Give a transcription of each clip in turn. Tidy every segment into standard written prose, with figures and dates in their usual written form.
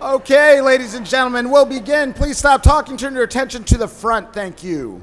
Okay, ladies and gentlemen, we'll begin. Please stop talking. Turn your attention to the front. Thank you.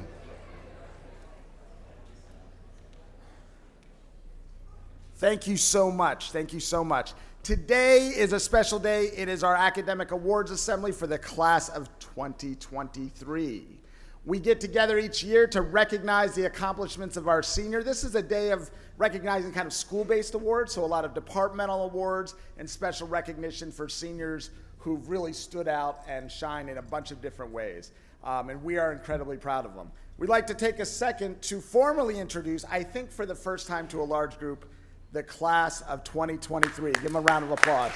Thank you so much. Thank you so much. Today is a special day. It is our academic awards assembly for the class of 2023. We get together each year to recognize the accomplishments of our senior. This is a day of recognizing kind of school-based awards, so a lot of departmental awards and special recognition for seniors who've really stood out and shine in a bunch of different ways. And we are incredibly proud of them. We'd like to take a second to formally introduce, I think for the first time to a large group, the class of 2023. Give them a round of applause.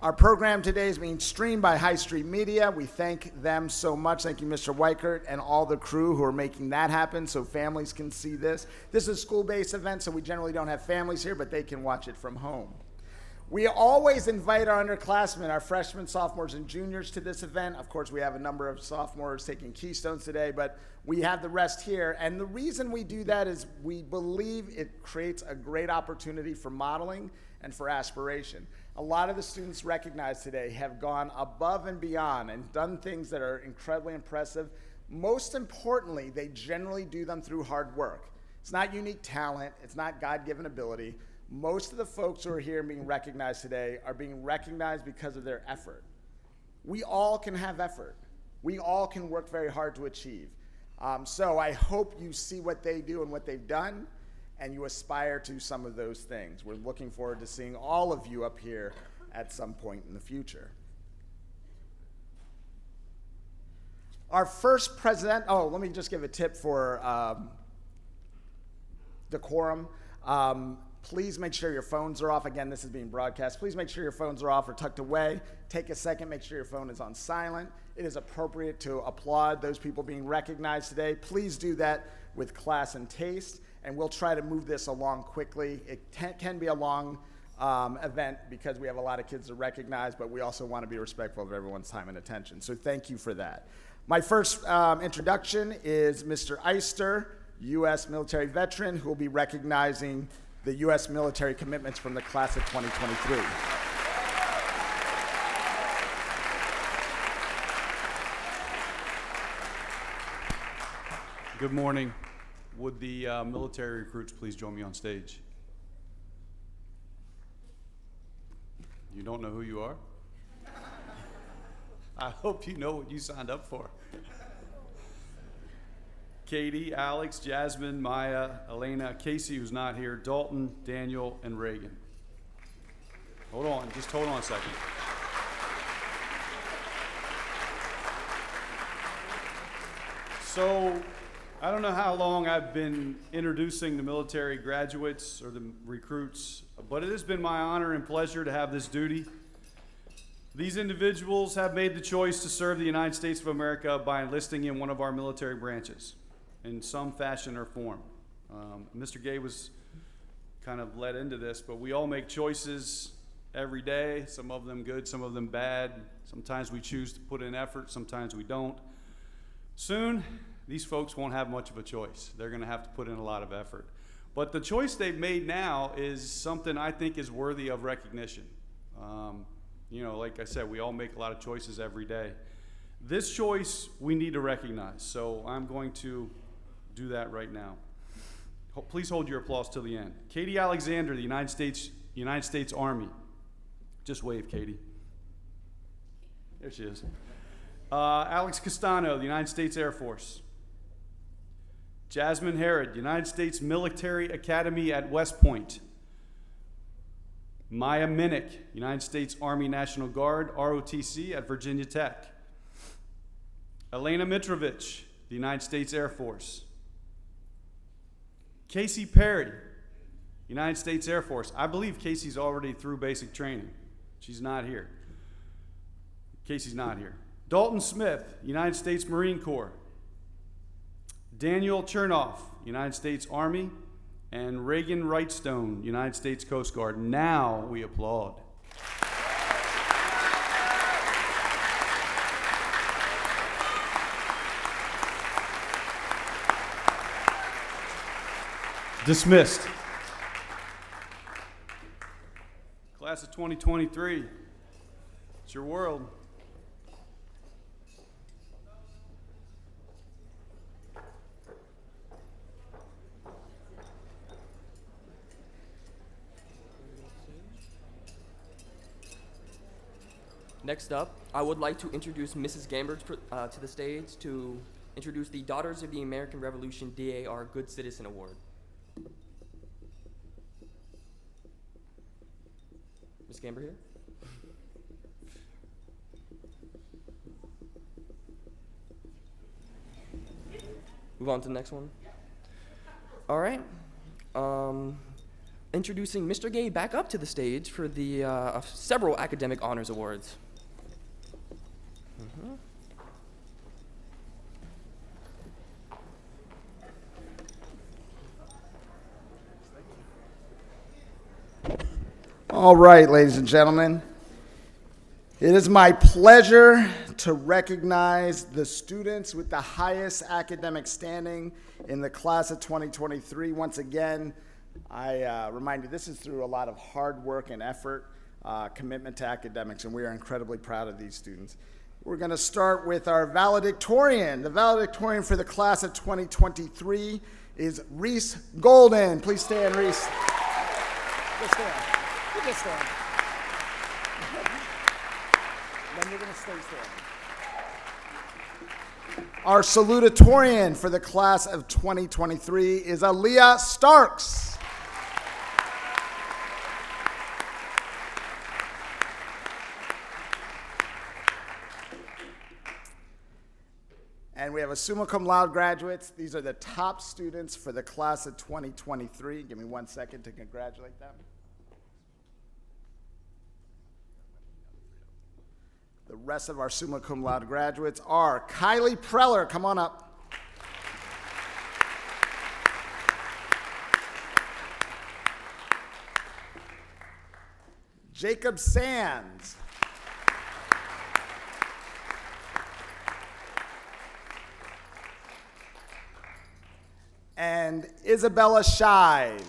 Our program today is being streamed by High Street Media. We thank them so much. Thank you, Mr. Weichert, and all the crew who are making that happen so families can see this. This is a school-based event, so we generally don't have families here, but they can watch it from home. We always invite our underclassmen, our freshmen, sophomores, and juniors to this event. Of course, we have a number of sophomores taking keystones today, but we have the rest here. And the reason we do that is we believe it creates a great opportunity for modeling and for aspiration. A lot of the students recognized today have gone above and beyond and done things that are incredibly impressive. Most importantly, they generally do them through hard work. It's not unique talent. It's not God-given ability. Most of the folks who are here being recognized today are being recognized because of their effort. We all can have effort. We all can work very hard to achieve. So I hope you see what they do and what they've done, and you aspire to some of those things. We're looking forward to seeing all of you up here at some point in the future. Our first president, let me just give a tip for decorum. Please make sure your phones are off. Again, this is being broadcast. Please make sure your phones are off or tucked away. Take a second, make sure your phone is on silent. It is appropriate to applaud those people being recognized today. Please do that with class and taste, and we'll try to move this along quickly. It can be a long event because we have a lot of kids to recognize, but we also want to be respectful of everyone's time and attention. So thank you for that. My first introduction is Mr. Eister, U.S. military veteran, who will be recognizing the U.S. military commitments from the class of 2023. Good morning. Would the military recruits please join me on stage? You don't know who you are? I hope you know what you signed up for. Katie, Alex, Jasmine, Maya, Elena, Casey, who's not here, Dalton, Daniel, and Reagan. Hold on, just hold on a second. So, I don't know how long I've been introducing the military graduates or the recruits, but it has been my honor and pleasure to have this duty. These individuals have made the choice to serve the United States of America by enlisting in one of our military branches in some fashion or form. Mr. Gay was kind of led into this, but we all make choices every day, some of them good, some of them bad. Sometimes we choose to put in effort, sometimes we don't. Soon, these folks won't have much of a choice. They're gonna have to put in a lot of effort. But the choice they've made now is something I think is worthy of recognition. You know, like I said, we all make a lot of choices every day. This choice we need to recognize, so I'm going to do that right now. Please hold your applause till the end. Katie Alexander, the United States Army. Just wave, Katie. There she is. Alex Castano, the United States Air Force. Jasmine Herod, United States Military Academy at West Point. Maya Minnick, United States Army National Guard, ROTC at Virginia Tech. Elena Mitrovich, the United States Air Force. Casey Perry, United States Air Force. I believe Casey's already through basic training. She's not here. Casey's not here. Dalton Smith, United States Marine Corps. Daniel Chernoff, United States Army. And Reagan Wrightstone, United States Coast Guard. Now we applaud. Dismissed. Class of 2023, it's your world. Next up, I would like to introduce Mrs. Gambert to the stage to introduce the Daughters of the American Revolution DAR Good Citizen Award. Ms. Gambert here? Move on to the next one. All right. Introducing Mr. Gay back up to the stage for the several academic honors awards. All right, ladies and gentlemen, it is my pleasure to recognize the students with the highest academic standing in the class of 2023. Once again, I remind you, this is through a lot of hard work and effort, commitment to academics, and we are incredibly proud of these students. We're going to start with our valedictorian. The valedictorian for the class of 2023 is Reese Golden. Please stand, Reese. Just stand. You just stand. Then you're going to stay standing. Our salutatorian for the class of 2023 is Aaliyah Starks. And we have a summa cum laude graduates. These are the top students for the class of 2023. Give me 1 second to congratulate them. The rest of our summa cum laude graduates are Kylie Preller, come on up. Jacob Sands. And Isabella Shive.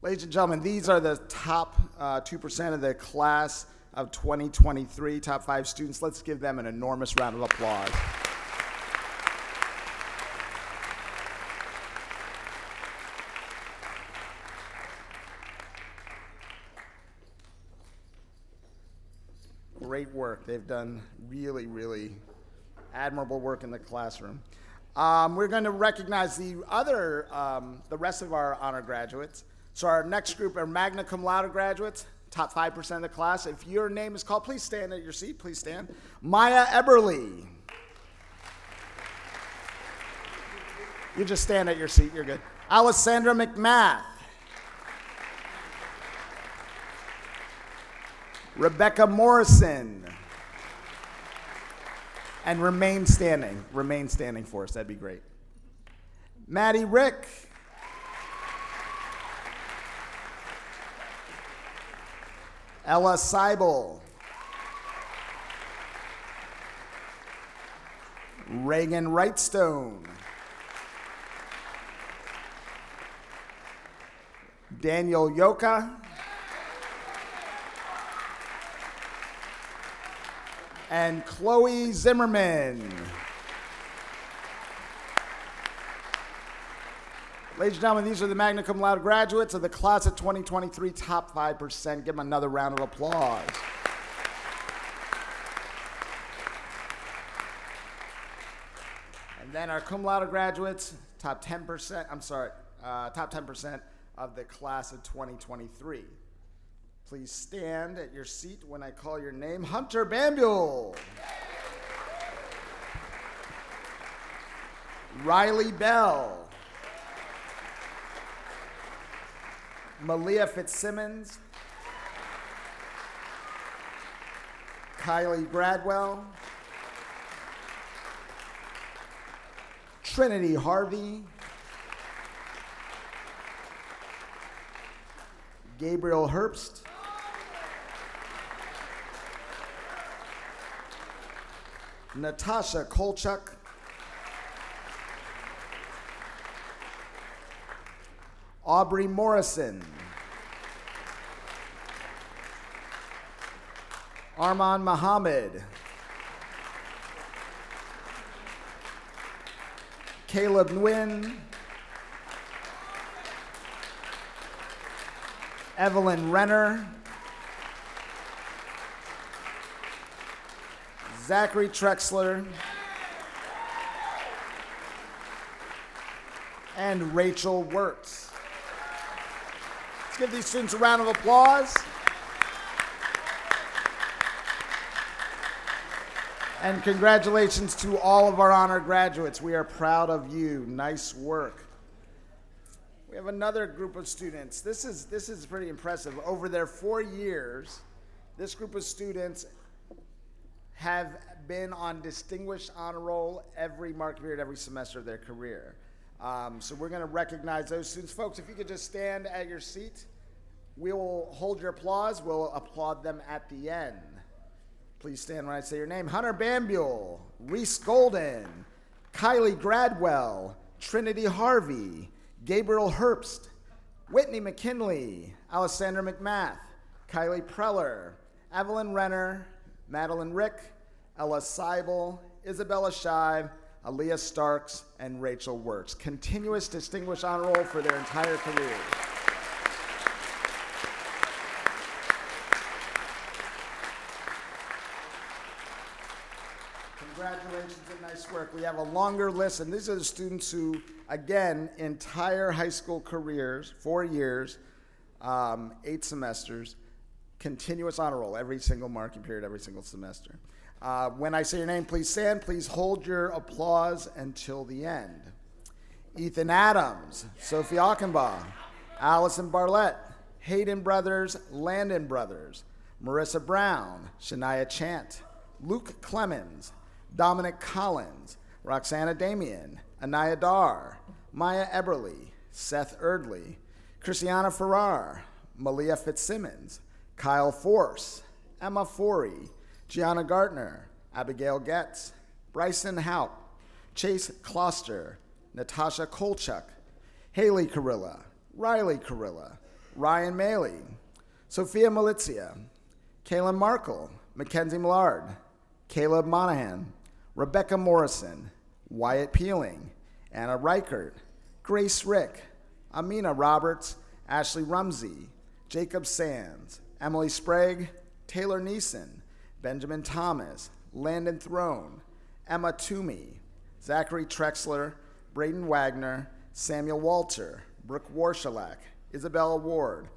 Ladies and gentlemen, these are the top 2% of the class of 2023, top 5 students. Let's give them an enormous round of applause. Great work. They've done really, really admirable work in the classroom. We're going to recognize the rest of our honor graduates. So our next group are magna cum laude graduates, top 5% of the class. If your name is called, please stand at your seat. Please stand. Maya Eberly. You just stand at your seat. You're good. Alessandra McMath. Rebecca Morrison. And remain standing. Remain standing for us. That'd be great. Maddie Rick. Ella Seibel. Reagan Wrightstone. Daniel Yoka. And Chloe Zimmerman. Ladies and gentlemen, these are the magna cum laude graduates of the class of 2023, top 5%. Give them another round of applause. And then our cum laude graduates, top 10%, top 10% of the class of 2023. Please stand at your seat when I call your name. Hunter Bambule. Riley Bell. Malia Fitzsimmons, Kylie Gradwell, Trinity Harvey, Gabriel Herbst, Natasha Kolchuk, Aubrey Morrison, Arman Muhammad, Caleb Nguyen, Evelyn Renner, Zachary Trexler, and Rachel Wirtz. Let's give these students a round of applause. And congratulations to all of our honor graduates. We are proud of you. Nice work. We have another group of students. This is pretty impressive. Over their 4 years, this group of students have been on distinguished honor roll every mark period, every semester of their career. So we're going to recognize those students. Folks, if you could just stand at your seat, we will hold your applause. We'll applaud them at the end. Please stand when I say your name. Hunter Bambule, Reese Golden, Kylie Gradwell, Trinity Harvey, Gabriel Herbst, Whitney McKinley, Alessandra McMath, Kylie Preller, Evelyn Renner, Madeline Rick, Ella Seibel, Isabella Shive, Aaliyah Starks, and Rachel Wirtz. Continuous distinguished honor roll for their entire careers. Congratulations and nice work. We have a longer list, and these are the students who, again, entire high school careers, 4 years, 8 semesters, continuous honor roll, every single marking period, every single semester. When I say your name, please stand. Please hold your applause until the end. Ethan Adams, Sophie Achenbaugh, Allison Barlett, Hayden Brothers, Landon Brothers, Marissa Brown, Shania Chant, Luke Clemens, Dominic Collins, Roxana Damian, Anaya Dar, Maya Eberly, Seth Erdley, Christiana Farrar, Malia Fitzsimmons, Kyle Force, Emma Forey, Gianna Gartner, Abigail Getz, Bryson Haupt, Chase Kloster, Natasha Kolchuk, Haley Carilla, Riley Carilla, Ryan Maley, Sophia Malizia, Kaylin Markle, Mackenzie Millard, Caleb Monahan, Rebecca Morrison, Wyatt Peeling, Anna Reichert, Grace Rick, Amina Roberts, Ashley Rumsey, Jacob Sands, Emily Sprague, Taylor Neeson, Benjamin Thomas, Landon Throne, Emma Toomey, Zachary Trexler, Braden Wagner, Samuel Walter, Brooke Warshalack, Isabella Ward,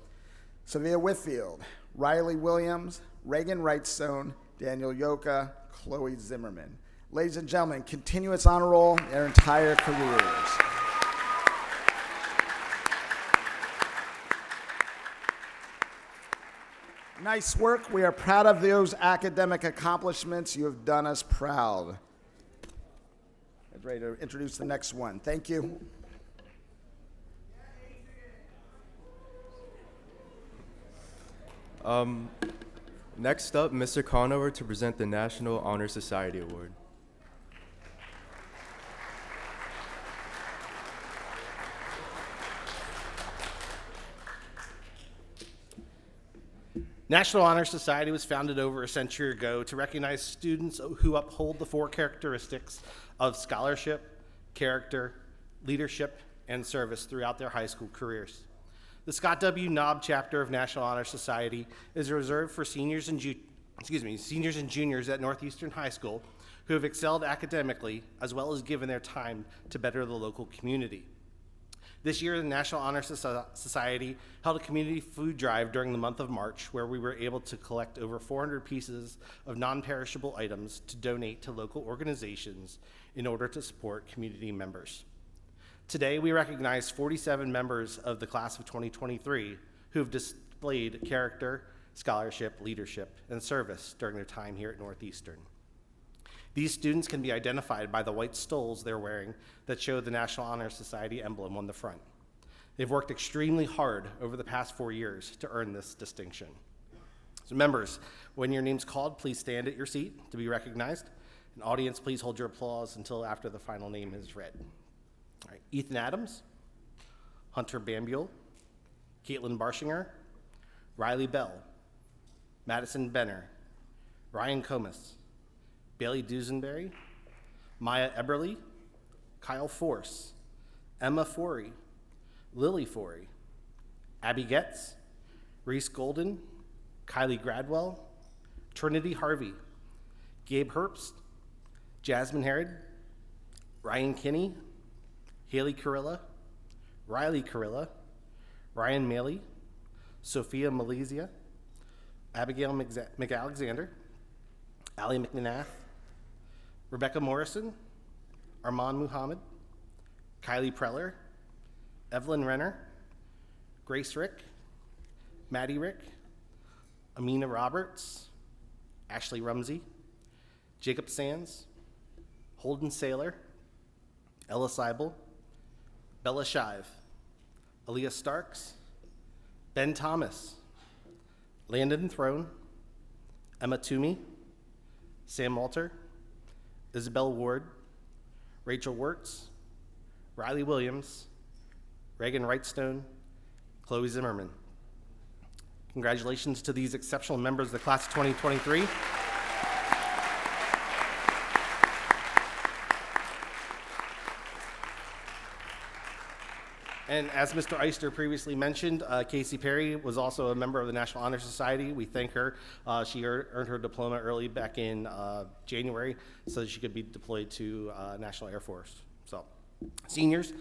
Savia Whitfield, Riley Williams, Reagan Wrightstone, Daniel Yoka, Chloe Zimmerman. Ladies and gentlemen, continuous honor roll their entire careers. Nice work. We are proud of those academic accomplishments. You have done us proud. I'm ready to introduce the next one. Thank you. Next up, Mr. Conover to present the National Honor Society Award. National Honor Society was founded over a century ago to recognize students who uphold the 4 characteristics of scholarship, character, leadership, and service throughout their high school careers. The Scott W. Knob chapter of National Honor Society is reserved for seniors and juniors at Northeastern High School who have excelled academically as well as given their time to better the local community. This year, the National Honor Society held a community food drive during the month of March where we were able to collect over 400 pieces of non-perishable items to donate to local organizations in order to support community members. Today, we recognize 47 members of the class of 2023 who have displayed character, scholarship, leadership, and service during their time here at Northeastern. These students can be identified by the white stoles they're wearing that show the National Honor Society emblem on the front. They've worked extremely hard over the past 4 years to earn this distinction. So members, when your name's called, please stand at your seat to be recognized. And audience, please hold your applause until after the final name is read. All right, Ethan Adams, Hunter Bambuel, Caitlin Barshinger, Riley Bell, Madison Benner, Ryan Comas, Bailey Dusenberry, Maya Eberly, Kyle Force, Emma Forey, Lily Forey, Abby Getz, Reese Golden, Kylie Gradwell, Trinity Harvey, Gabe Herbst, Jasmine Herod, Ryan Kinney, Haley Carilla, Riley Carilla, Ryan Maley, Sophia Malaysia, Abigail McAlexander, Allie McNath, Rebecca Morrison, Armand Muhammad, Kylie Preller, Evelyn Renner, Grace Rick, Maddie Rick, Amina Roberts, Ashley Rumsey, Jacob Sands, Holden Saylor, Ella Seibel, Bella Shive, Aaliyah Starks, Ben Thomas, Landon Throne, Emma Toomey, Sam Walter, Isabel Ward, Rachel Wirtz, Riley Williams, Reagan Wrightstone, Chloe Zimmerman. Congratulations to these exceptional members of the class of 2023. And as Mr. Eister previously mentioned, Casey Perry was also a member of the National Honor Society. We thank her. She earned her diploma early back in January so that she could be deployed to National Air Force. So, seniors,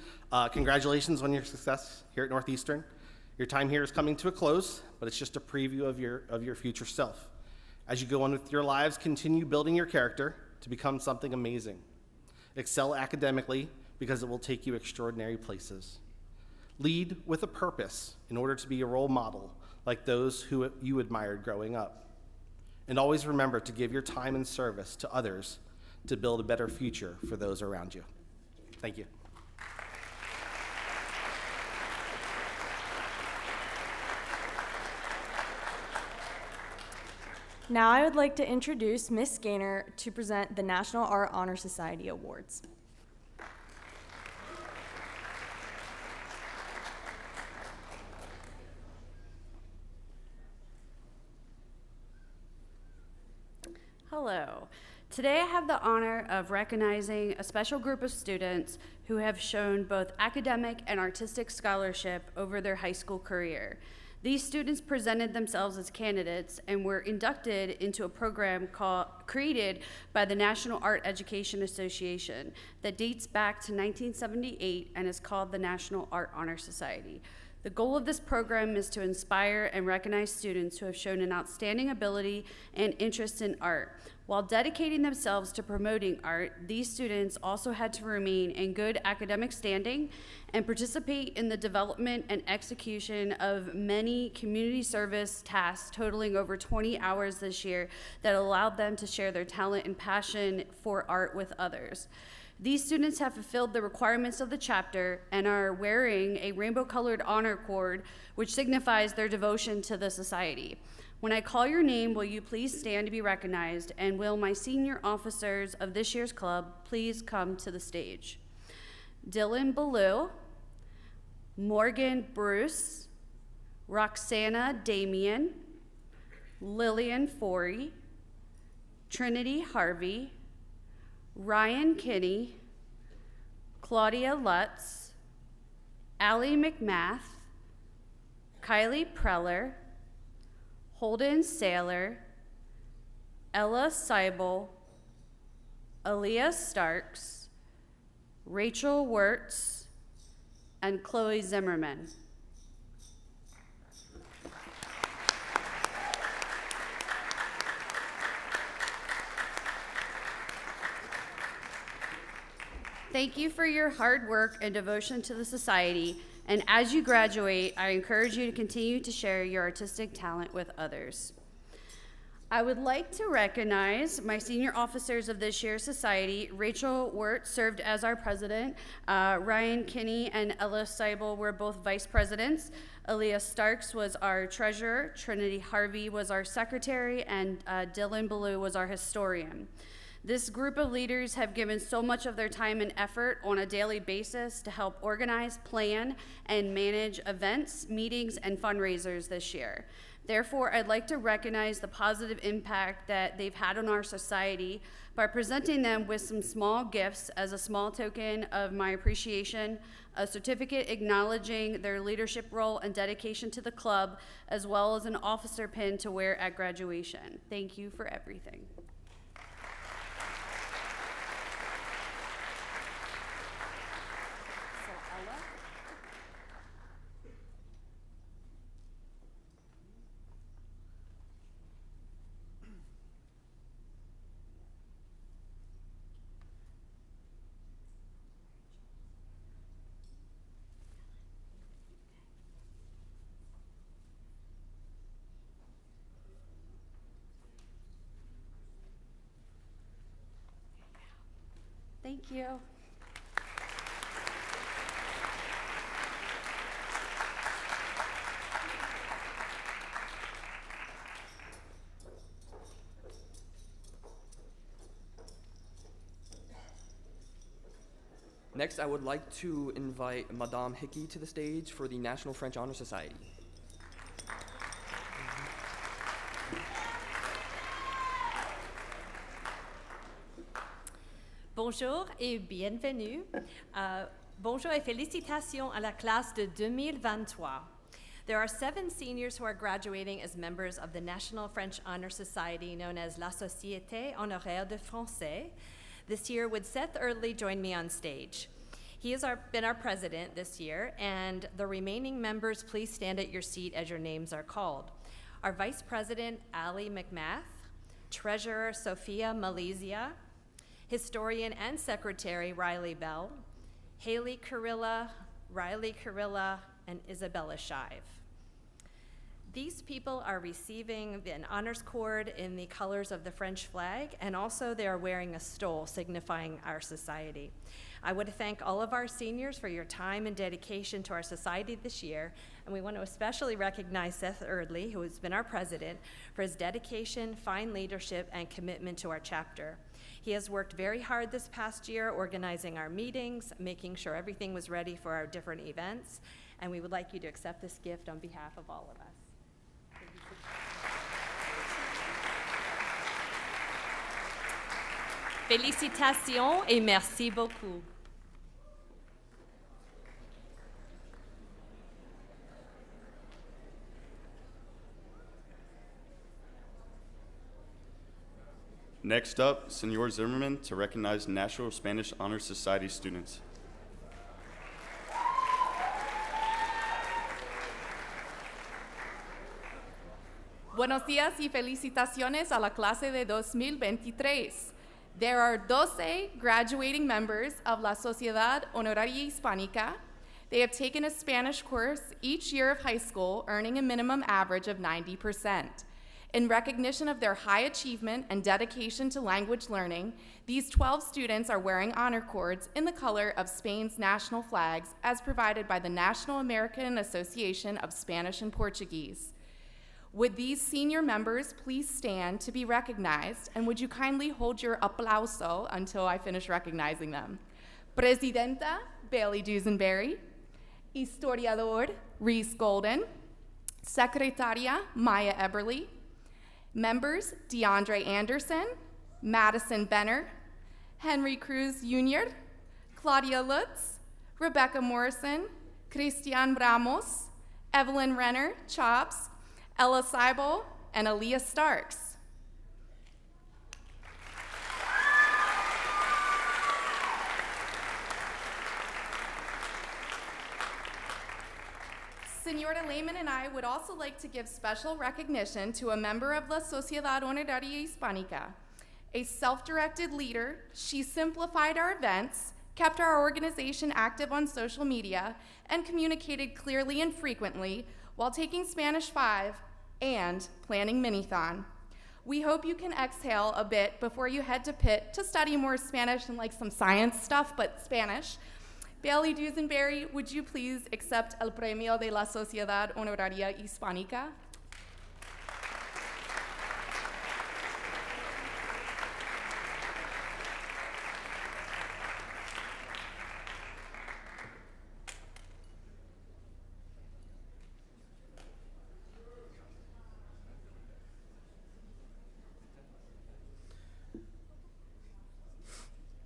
congratulations on your success here at Northeastern. Your time here is coming to a close, but it's just a preview of your future self. As you go on with your lives, continue building your character to become something amazing. Excel academically because it will take you extraordinary places. Lead with a purpose in order to be a role model like those who you admired growing up. And always remember to give your time and service to others to build a better future for those around you. Thank you. Now I would like to introduce Miss Gaynor to present the National Art Honor Society Awards. Hello. Today I have the honor of recognizing a special group of students who have shown both academic and artistic scholarship over their high school career. These students presented themselves as candidates and were inducted into a program created by the National Art Education Association that dates back to 1978 and is called the National Art Honor Society. The goal of this program is to inspire and recognize students who have shown an outstanding ability and interest in art. While dedicating themselves to promoting art, these students also had to remain in good academic standing and participate in the development and execution of many community service tasks totaling over 20 hours this year that allowed them to share their talent and passion for art with others. These students have fulfilled the requirements of the chapter and are wearing a rainbow-colored honor cord, which signifies their devotion to the society. When I call your name, will you please stand to be recognized, and will my senior officers of this year's club please come to the stage? Dylan Ballou, Morgan Bruce, Roxana Damian, Lillian Forey, Trinity Harvey, Ryan Kinney, Claudia Lutz, Allie McMath, Kylie Preller, Holden Saylor, Ella Seibel, Aaliyah Starks, Rachel Wirtz, and Chloe Zimmerman. Thank you for your hard work and devotion to the society. And as you graduate, I encourage you to continue to share your artistic talent with others. I would like to recognize my senior officers of this year's society. Rachel Wirt served as our president. Ryan Kinney and Ella Seibel were both vice presidents. Aaliyah Starks was our treasurer. Trinity Harvey was our secretary. And Dylan Ballou was our historian. This group of leaders have given so much of their time and effort on a daily basis to help organize, plan, and manage events, meetings, and fundraisers this year. Therefore, I'd like to recognize the positive impact that they've had on our society by presenting them with some small gifts as a small token of my appreciation, a certificate acknowledging their leadership role and dedication to the club, as well as an officer pin to wear at graduation. Thank you for everything. Thank you. Next, I would like to invite Madame Hickey to the stage for the National French Honor Society. Bonjour et bienvenue. Bonjour et félicitations à la classe de 2023. There are 7 seniors who are graduating as members of the National French Honor Society, known as La Société Honoraire de Français. This year, would Seth Erdley join me on stage? He has been our president this year, and the remaining members, please stand at your seat as your names are called. Our vice president, Ali McMath, treasurer, Sophia Malaysia, historian and secretary, Riley Bell, Haley Carilla, Riley Carilla, and Isabella Shive. These people are receiving an honors cord in the colors of the French flag, and also they are wearing a stole signifying our society. I want to thank all of our seniors for your time and dedication to our society this year, and we want to especially recognize Seth Erdley, who has been our president, for his dedication, fine leadership, and commitment to our chapter. He has worked very hard this past year organizing our meetings, making sure everything was ready for our different events, and we would like you to accept this gift on behalf of all of us. Félicitations et merci beaucoup. Next up, Senor Zimmerman to recognize National Spanish Honor Society students. Buenos días y felicitaciones a la clase de 2023. There are 12 graduating members of La Sociedad Honoraria Hispánica. They have taken a Spanish course each year of high school, earning a minimum average of 90%. In recognition of their high achievement and dedication to language learning, these 12 students are wearing honor cords in the color of Spain's national flags as provided by the National American Association of Spanish and Portuguese. Would these senior members please stand to be recognized, and would you kindly hold your aplauso until I finish recognizing them? Presidenta Bailey Dusenberry, Historiador Reese Golden, Secretaria Maya Eberly, members DeAndre Anderson, Madison Benner, Henry Cruz Jr., Claudia Lutz, Rebecca Morrison, Christian Ramos, Evelyn Renner, Chops, Ella Seibel, and Aaliyah Starks. Señora Lehman and I would also like to give special recognition to a member of La Sociedad Honoraria Hispánica. A self-directed leader, she simplified our events, kept our organization active on social media, and communicated clearly and frequently while taking Spanish 5 and planning Minithon. We hope you can exhale a bit before you head to Pitt to study more Spanish and like some science stuff, but Spanish. Bailey Dusenberry, would you please accept el premio de la Sociedad Honoraria Hispánica?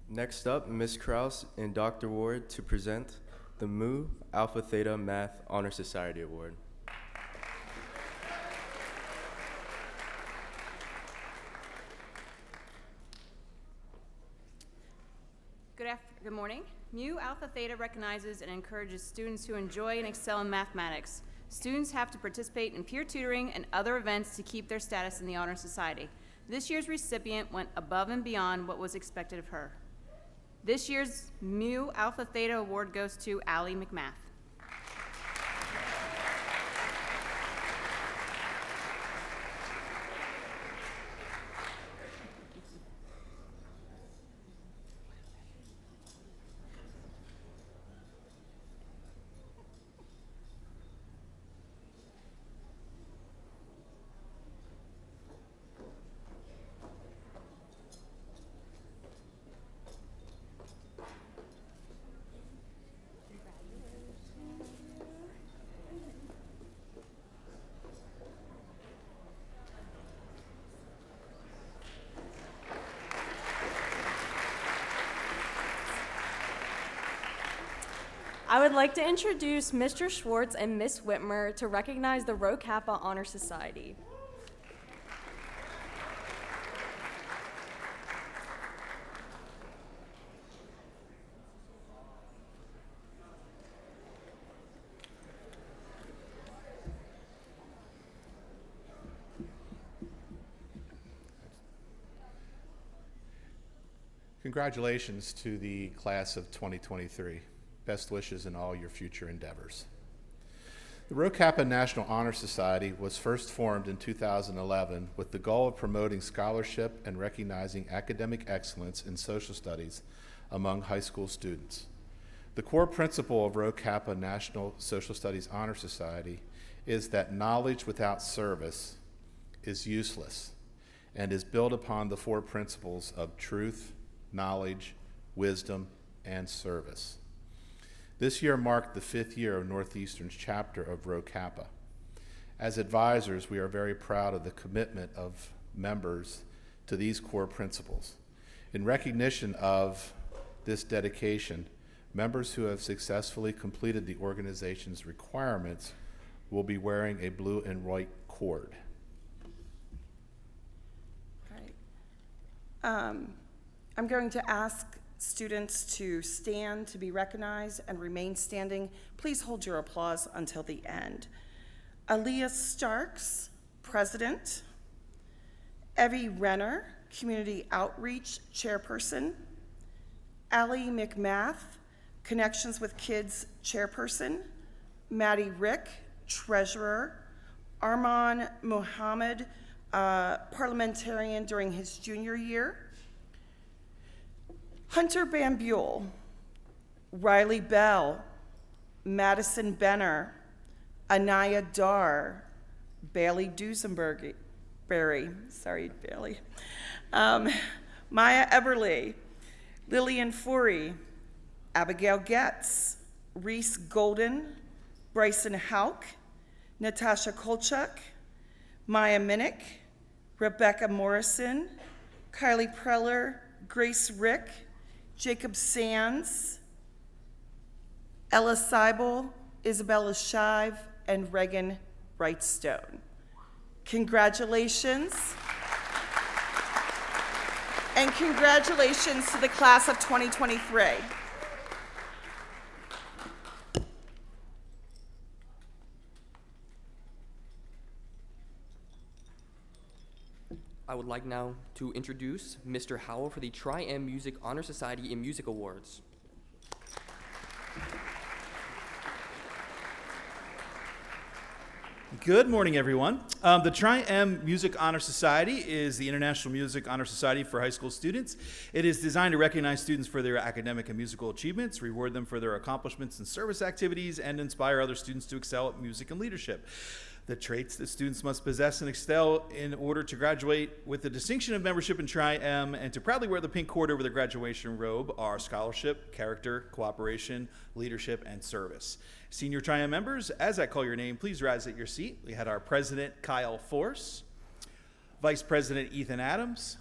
Next up, Ms. Kraus and Dr. Ward to present the Mu Alpha Theta Math Honor Society Award. Good morning. Mu Alpha Theta recognizes and encourages students who enjoy and excel in mathematics. Students have to participate in peer tutoring and other events to keep their status in the Honor Society. This year's recipient went above and beyond what was expected of her. This year's Mu Alpha Theta Award goes to Allie McMath. I would like to introduce Mr. Schwartz and Miss Whitmer to recognize the Rho Kappa Honor Society. Congratulations to the class of 2023. Best wishes in all your future endeavors. The Rho Kappa National Honor Society was first formed in 2011 with the goal of promoting scholarship and recognizing academic excellence in social studies among high school students. The core principle of Rho Kappa National Social Studies Honor Society is that knowledge without service is useless and is built upon the four principles of truth, knowledge, wisdom, and service. This year marked the 5th year of Northeastern's chapter of Rho Kappa. As advisors, we are very proud of the commitment of members to these core principles. In recognition of this dedication, members who have successfully completed the organization's requirements will be wearing a blue and white cord. All right. I'm going to ask students to stand to be recognized and remain standing. Please hold your applause until the end. Aaliyah Starks, President. Evie Renner, Community Outreach Chairperson. Allie McMath, Connections with Kids Chairperson. Maddie Rick, Treasurer. Arman Mohammed, parliamentarian during his junior year. Hunter Bambule, Riley Bell, Madison Benner, Anaya Dar, Bailey Dusenberry, sorry, Bailey, Maya Eberly, Lillian Forey, Abigail Getz, Reese Golden, Bryson Hauk, Natasha Kolchuk, Maya Minnick, Rebecca Morrison, Kylie Preller, Grace Rick, Jacob Sands, Ella Seibel, Isabella Shive, and Reagan Wrightstone. Congratulations. And congratulations to the class of 2023. I would like now to introduce Mr. Howell for the Tri-M Music Honor Society in Music Awards. Good morning, everyone. The Tri-M Music Honor Society is the International Music Honor Society for high school students. It is designed to recognize students for their academic and musical achievements, reward them for their accomplishments and service activities, and inspire other students to excel at music and leadership. The traits that students must possess and excel in order to graduate with the distinction of membership in Tri-M and to proudly wear the pink cord over their graduation robe are scholarship, character, cooperation, leadership, and service. Senior Tri-M members, as I call your name, please rise at your seat. We had our president, Kyle Force, Vice President Ethan Adams,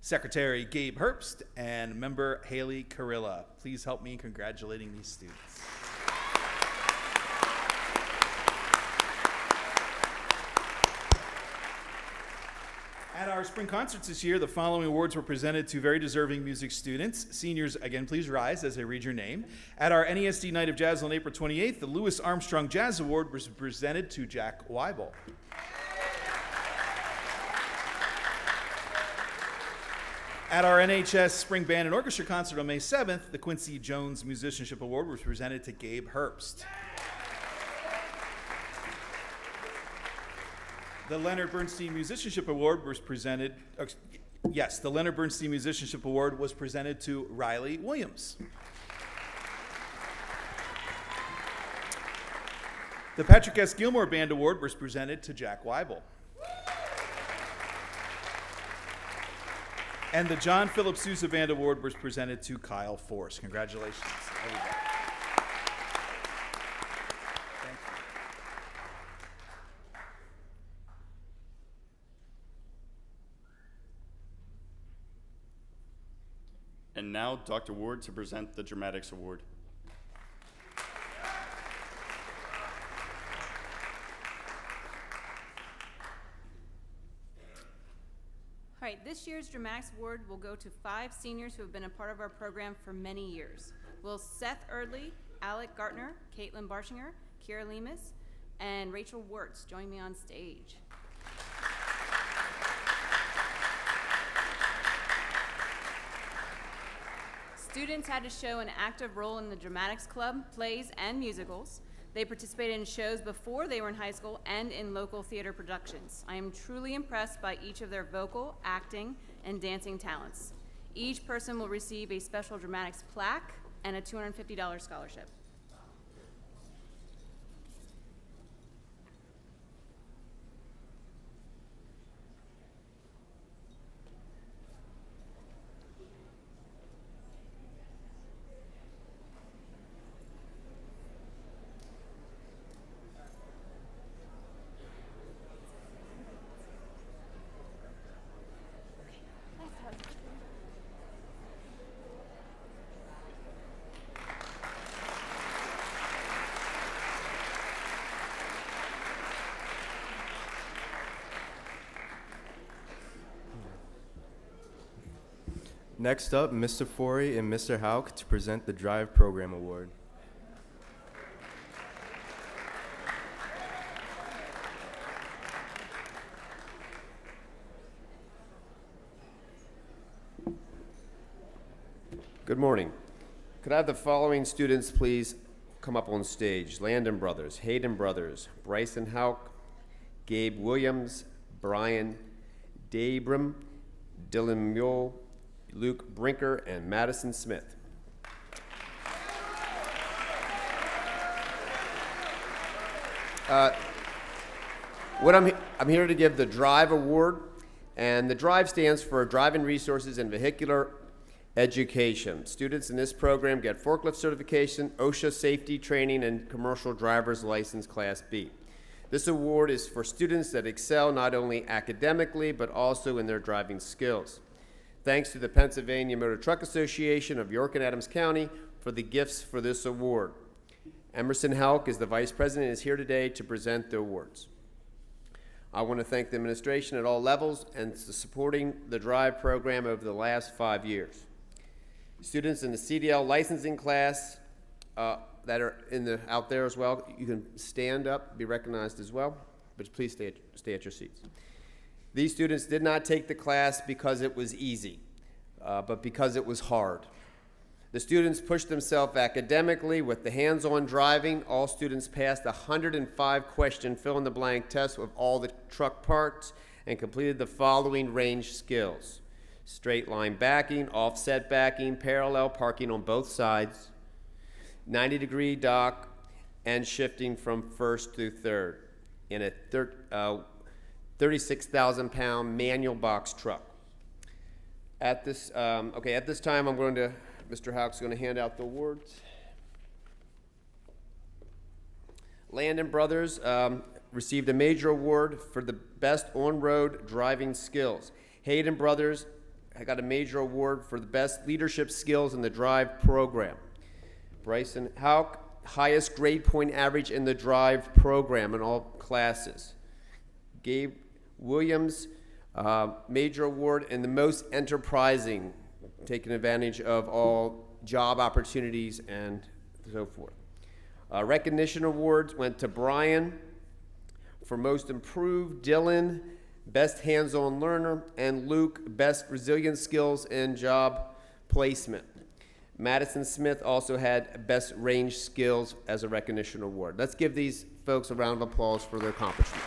Secretary Gabe Herbst, and member Haley Carilla. Please help me in congratulating these students. At our spring concerts this year, the following awards were presented to very deserving music students. Seniors, again, please rise as I read your name. At our NESD Night of Jazz on April 28th, the Louis Armstrong Jazz Award was presented to Jack Weibel. At our NHS Spring Band and Orchestra concert on May 7th, the Quincy Jones Musicianship Award was presented to Gabe Herbst. The Leonard Bernstein Musicianship Award was presented, the Leonard Bernstein Musicianship Award was presented to Riley Williams. The Patrick S. Gilmore Band Award was presented to Jack Weibel. And the John Philip Sousa Band Award was presented to Kyle Force. Congratulations, everybody. And now, Dr. Ward to present the Dramatics Award. All right, this year's Dramatics Award will go to 5 seniors who have been a part of our program for many years. Will Seth Erdley, Alec Gartner, Caitlin Barshinger, Kira Lemus, and Rachel Wirtz join me on stage. Students had to show an active role in the Dramatics Club, plays, and musicals. They participated in shows before they were in high school and in local theater productions. I am truly impressed by each of their vocal, acting, and dancing talents. Each person will receive a special Dramatics plaque and a $250 scholarship. Next up, Mr. Forey and Mr. Hauk to present the Drive Program Award. Good morning. Could I have the following students please come up on stage? Landon Brothers, Hayden Brothers, Bryson Hauk, Gabe Williams, Brian Dabram, Dylan Mule, Luke Brinker, and Madison Smith. I'm here to give the Drive Award, and the Drive stands for Driving Resources and Vehicular Education. Students in this program get forklift certification, OSHA safety training, and commercial driver's license Class B. This award is for students that excel not only academically, but also in their driving skills. Thanks to the Pennsylvania Motor Truck Association of York and Adams County for the gifts for this award. Emerson Hauk is the Vice President and is here today to present the awards. I want to thank the administration at all levels and for supporting the Drive program over the last 5 years. Students in the CDL licensing class that are out there as well, you can stand up, be recognized as well, but please stay at your seats. These students did not take the class because it was easy, but because it was hard. The students pushed themselves academically with the hands-on driving. All students passed a 105-question fill-in-the-blank test with all the truck parts and completed the following range skills: straight line backing, offset backing, parallel parking on both sides, 90-degree dock, and shifting from first to third in a 36,000-pound manual box truck. At this time, Mr. Houck's going to hand out the awards. Landon Brothers received a major award for the best on-road driving skills. Hayden Brothers got a major award for the best leadership skills in the drive program. Bryson Houck, highest grade point average in the drive program in all classes. Gabe Williams, major award in the most enterprising, taking advantage of all job opportunities and so forth. Recognition awards went to Brian for most improved, Dylan, best hands-on learner, and Luke, best resilient skills in job placement. Madison Smith also had best range skills as a recognition award. Let's give these folks a round of applause for their accomplishments.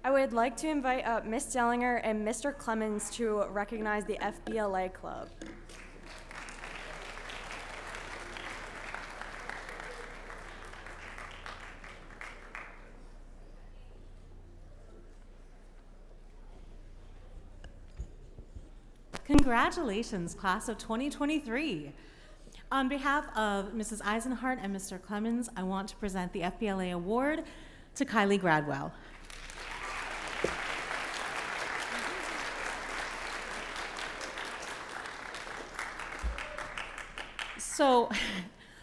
I would like to invite up Ms. Dellinger and Mr. Clemens to recognize the FBLA Club. Congratulations, class of 2023. On behalf of Mrs. Eisenhart and Mr. Clemens, I want to present the FBLA Award to Kylie Gradwell.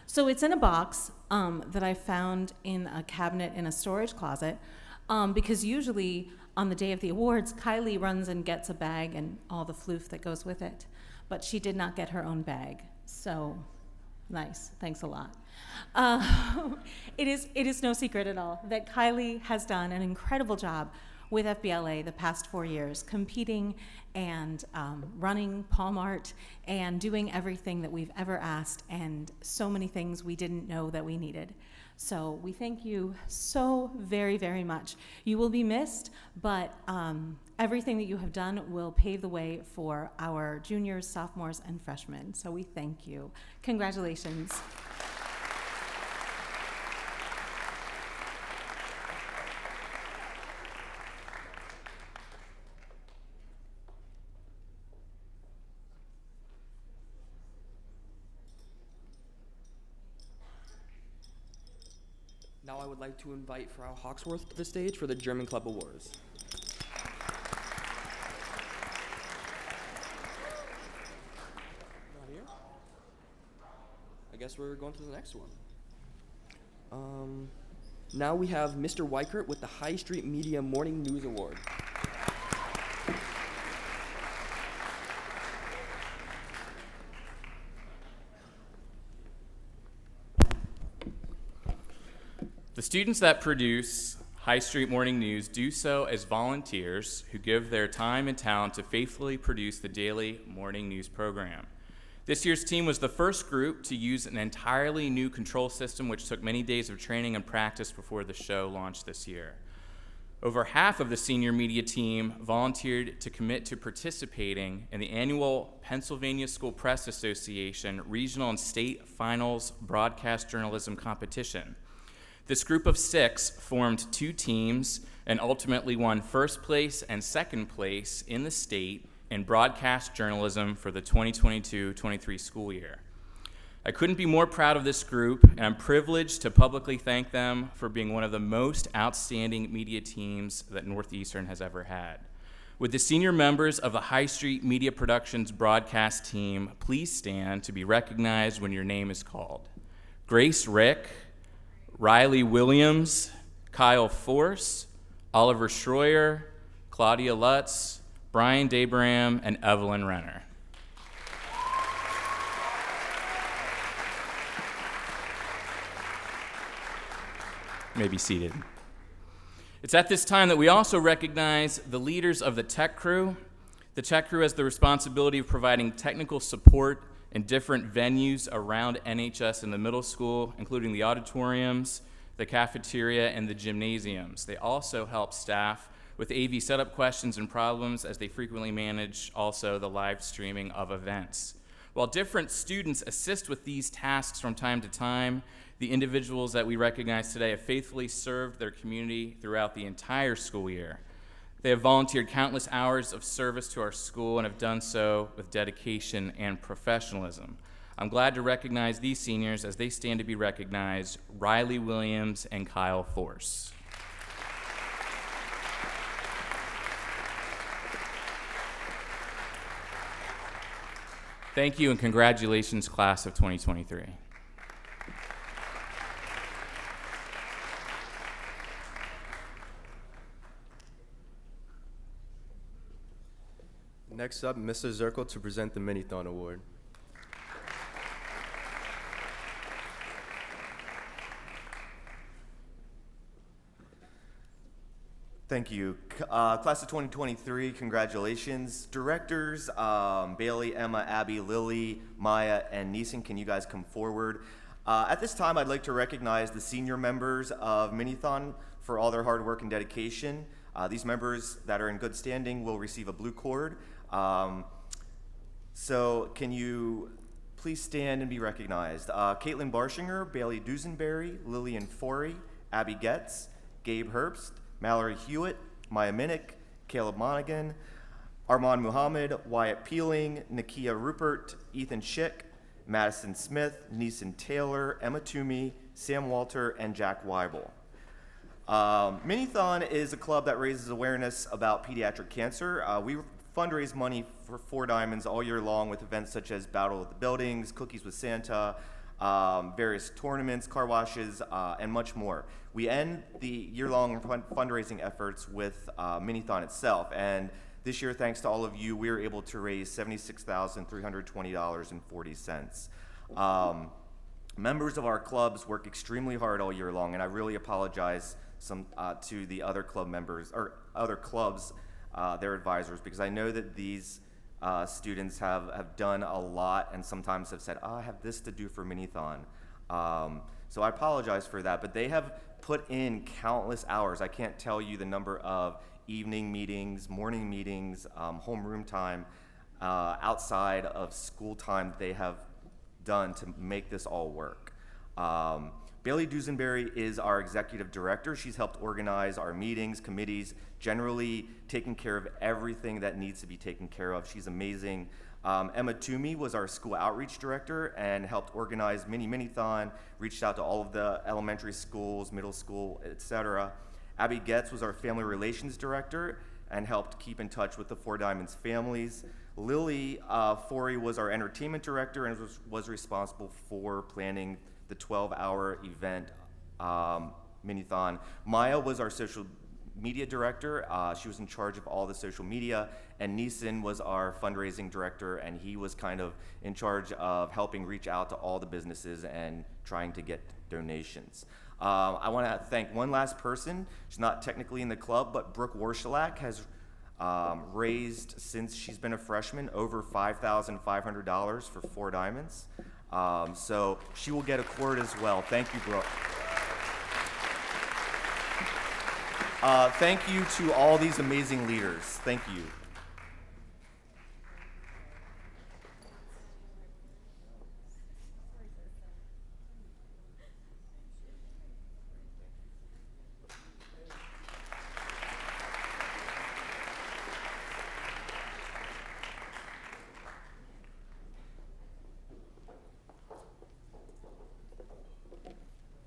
So it's in a box that I found in a cabinet in a storage closet, because usually on the day of the awards, Kylie runs and gets a bag and all the floof that goes with it, but she did not get her own bag. So nice, thanks a lot. It is no secret at all that Kylie has done an incredible job with FBLA the past 4 years, competing and running Paul Mart and doing everything that we've ever asked, and so many things we didn't know that we needed. So we thank you so very, very much. You will be missed, but everything that you have done will pave the way for our juniors, sophomores, and freshmen. So we thank you. Congratulations. Now I would like to invite Frau Hawksworth to the stage for the German Club Awards. Not here? I guess we're going to the next one. Now we have Mr. Weichert with the High Street Media Morning News Award. The students that produce High Street Morning News do so as volunteers who give their time and talent to faithfully produce the daily morning news program. This year's team was the first group to use an entirely new control system, which took many days of training and practice before the show launched this year. Over half of the senior media team volunteered to commit to participating in the annual Pennsylvania School Press Association Regional and State Finals Broadcast Journalism Competition. This group of 6 formed 2 teams and ultimately won first place and second place in the state in broadcast journalism for the 2022-23 school year. I couldn't be more proud of this group, and I'm privileged to publicly thank them for being one of the most outstanding media teams that Northeastern has ever had. Would the senior members of the High Street Media Productions broadcast team please stand to be recognized when your name is called? Grace Rick, Riley Williams, Kyle Force, Oliver Schroyer, Claudia Lutz, Brian Dabram, and Evelyn Renner. You may be seated. It's at this time that we also recognize the leaders of the tech crew. The tech crew has the responsibility of providing technical support in different venues around NHS in the middle school, including the auditoriums, the cafeteria, and the gymnasiums. They also help staff with AV setup questions and problems, as they frequently manage also the live streaming of events. While different students assist with these tasks from time to time, the individuals that we recognize today have faithfully served their community throughout the entire school year. They have volunteered countless hours of service to our school and have done so with dedication and professionalism. I'm glad to recognize these seniors as they stand to be recognized: Riley Williams and Kyle Force. Thank you and congratulations, class of 2023. Next up, Mr. Zirkle to present the Minithon Award. Thank you. Class of 2023, congratulations. Directors, Bailey, Emma, Abby, Lily, Maya, and Neeson, can you guys come forward? At this time, I'd like to recognize the senior members of Minithon for all their hard work and dedication. These members that are in good standing will receive a blue cord. So can you please stand and be recognized? Caitlin Barshinger, Bailey Dusenberry, Lillian Forey, Abby Getz, Gabe Herbst, Mallory Hewitt, Maya Minnick, Caleb Monaghan, Armand Muhammad, Wyatt Peeling, Nakia Rupert, Ethan Schick, Madison Smith, Neeson Taylor, Emma Toomey, Sam Walter, and Jack Weibel. Minithon is a club that raises awareness about pediatric cancer. We fundraise money for Four Diamonds all year long with events such as Battle of the Buildings, Cookies with Santa, various tournaments, car washes, and much more. We end the year-long fundraising efforts with Minithon itself, and this year, thanks to all of you, we were able to raise $76,320.40. Members of our clubs work extremely hard all year long, and I really apologize to the other club members or other clubs, their advisors, because I know that these students have done a lot and sometimes have said, I have this to do for Minithon. So I apologize for that, but they have put in countless hours. I can't tell you the number of evening meetings, morning meetings, homeroom time, outside of school time they have done to make this all work. Bailey Dusenberry is our executive director. She's helped organize our meetings, committees, generally taking care of everything that needs to be taken care of. She's amazing. Emma Toomey was our school outreach director and helped organize Minithon, reached out to all of the elementary schools, middle school, etc. Abby Getz was our family relations director and helped keep in touch with the Four Diamonds families. Lily Forey was our entertainment director and was responsible for planning the 12-hour event Minithon. Maya was our social media director. She was in charge of all the social media, and Neeson was our fundraising director, and he was kind of in charge of helping reach out to all the businesses and trying to get donations. I want to thank one last person. She's not technically in the club, but Brooke Warshilak has raised, since she's been a freshman, over $5,500 for Four Diamonds. So she will get a cord as well. Thank you, Brooke. Thank you to all these amazing leaders. Thank you.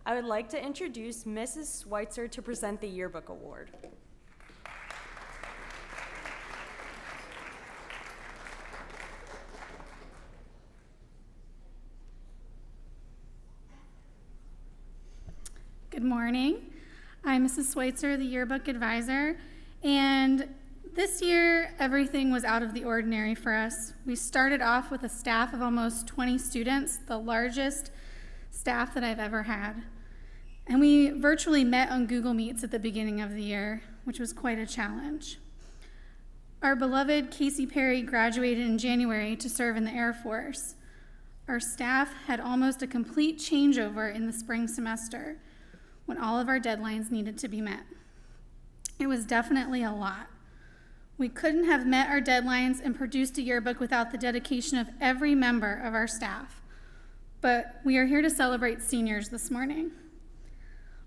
I would like to introduce Mrs. Schweitzer to present the Yearbook Award. Good morning. I'm Mrs. Schweitzer, the Yearbook Advisor, and This year, everything was out of the ordinary for us. We started off with a staff of almost 20 students, the largest staff that I've ever had. And we virtually met on Google Meets at the beginning of the year, which was quite a challenge. Our beloved Casey Perry graduated in January to serve in the Air Force. Our staff had almost a complete changeover in the spring semester when all of our deadlines needed to be met. It was definitely a lot. We couldn't have met our deadlines and produced a yearbook without the dedication of every member of our staff. But we are here to celebrate seniors this morning.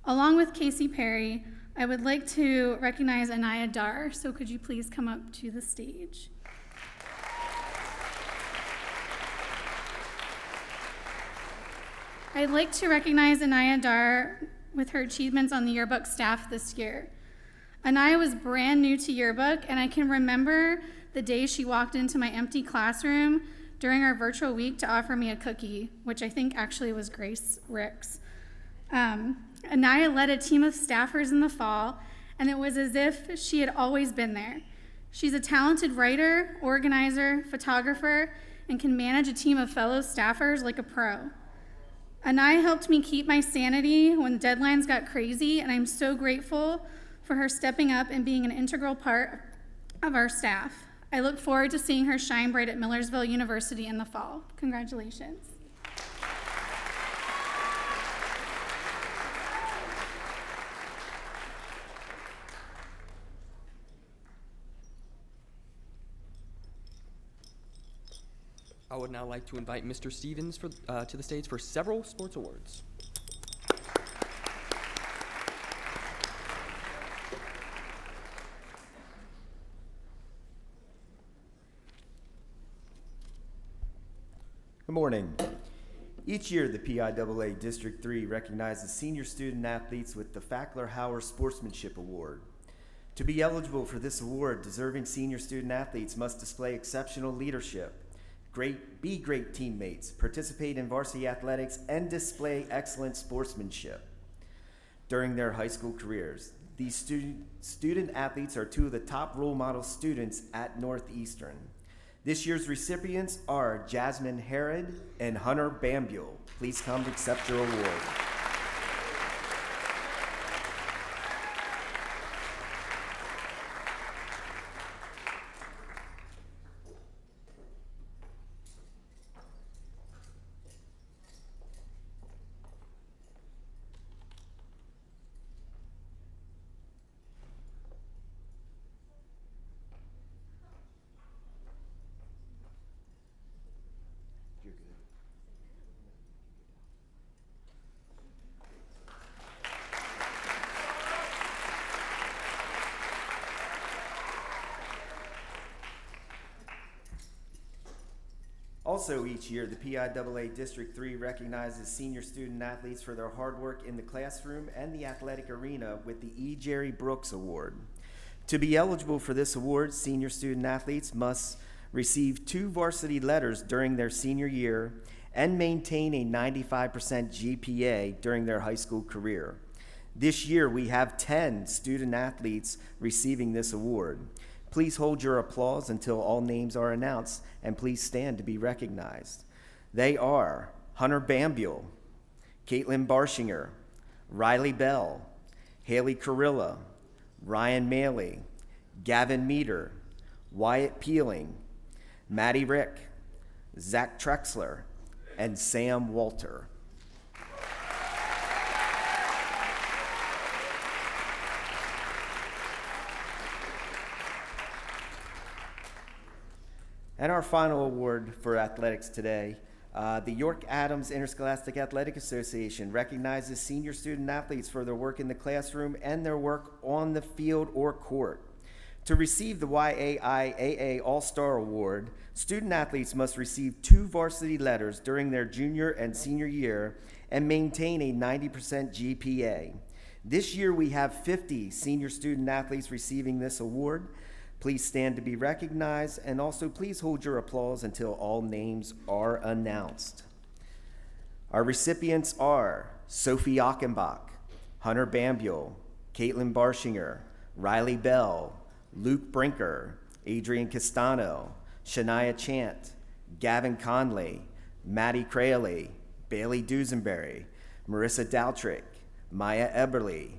Along with Casey Perry, I would like to recognize Anaya Dar, so could you please come up to the stage? I'd like to recognize Anaya Dar with her achievements on the yearbook staff this year. Anaya was brand new to yearbook, and I can remember the day she walked into my empty classroom during our virtual week to offer me a cookie, which I think actually was Grace Ricks. Anaya led a team of staffers in the fall, and it was as if she had always been there. She's a talented writer, organizer, photographer, and can manage a team of fellow staffers like a pro. Anaya helped me keep my sanity when deadlines got crazy, and I'm so grateful for her stepping up and being an integral part of our staff. I look forward to seeing her shine bright at Millersville University in the fall. Congratulations. I would now like to invite Mr. Stevens to the stage for several sports awards. Good morning. Each year, the PIAA District 3 recognizes senior student athletes with the Fackler-Hauer Sportsmanship Award. To be eligible for this award, deserving senior student athletes must display exceptional leadership, be great teammates, participate in varsity athletics, and display excellent sportsmanship during their high school careers. These student athletes are two of the top role model students at Northeastern. This year's recipients are Jasmine Herod and Hunter Bambuel. Please come to accept your award. Also each year, the PIAA District 3 recognizes senior student athletes for their hard work in the classroom and the athletic arena with the E. Jerry Brooks Award. To be eligible for this award, senior student athletes must receive 2 varsity letters during their senior year and maintain a 95% GPA during their high school career. This year, we have 10 student athletes receiving this award. Please hold your applause until all names are announced, and please stand to be recognized. They are Hunter Bambuel, Caitlin Barshinger, Riley Bell, Haley Carilla, Ryan Maley, Gavin Meter, Wyatt Peeling, Maddie Rick, Zach Trexler, and Sam Walter. And our final award for athletics today, the York Adams Interscholastic Athletic Association recognizes senior student athletes for their work in the classroom and their work on the field or court. To receive the YAIAA All-Star Award, student athletes must receive 2 varsity letters during their junior and senior year and maintain a 90% GPA. This year we have 50 senior student athletes receiving this award. Please stand to be recognized, and also please hold your applause until all names are announced. Our recipients are Sophie Achenbach, Hunter Bambuel, Caitlin Barshinger, Riley Bell, Luke Brinker, Adrian Castano, Shania Chant, Gavin Conley, Maddie Crayley, Bailey Dusenberry, Marissa Daltrick, Maya Eberly,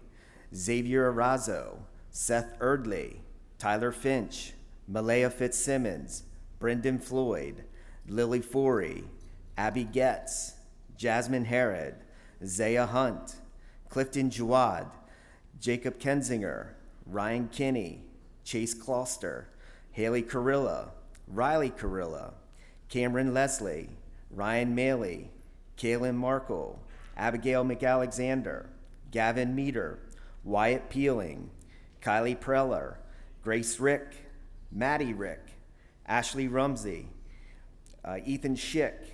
Xavier Arazo, Seth Erdley, Tyler Finch, Malaya Fitzsimmons, Brendan Floyd, Lily Forey, Abby Getz, Jasmine Herod, Zaya Hunt, Clifton Jawad, Jacob Kensinger, Ryan Kinney, Chase Closter, Haley Carilla, Riley Carilla, Cameron Leslie, Ryan Maley, Kaylin Markle, Abigail McAlexander, Gavin Meter, Wyatt Peeling, Kylie Preller, Grace Rick, Maddie Rick, Ashley Rumsey, Ethan Schick,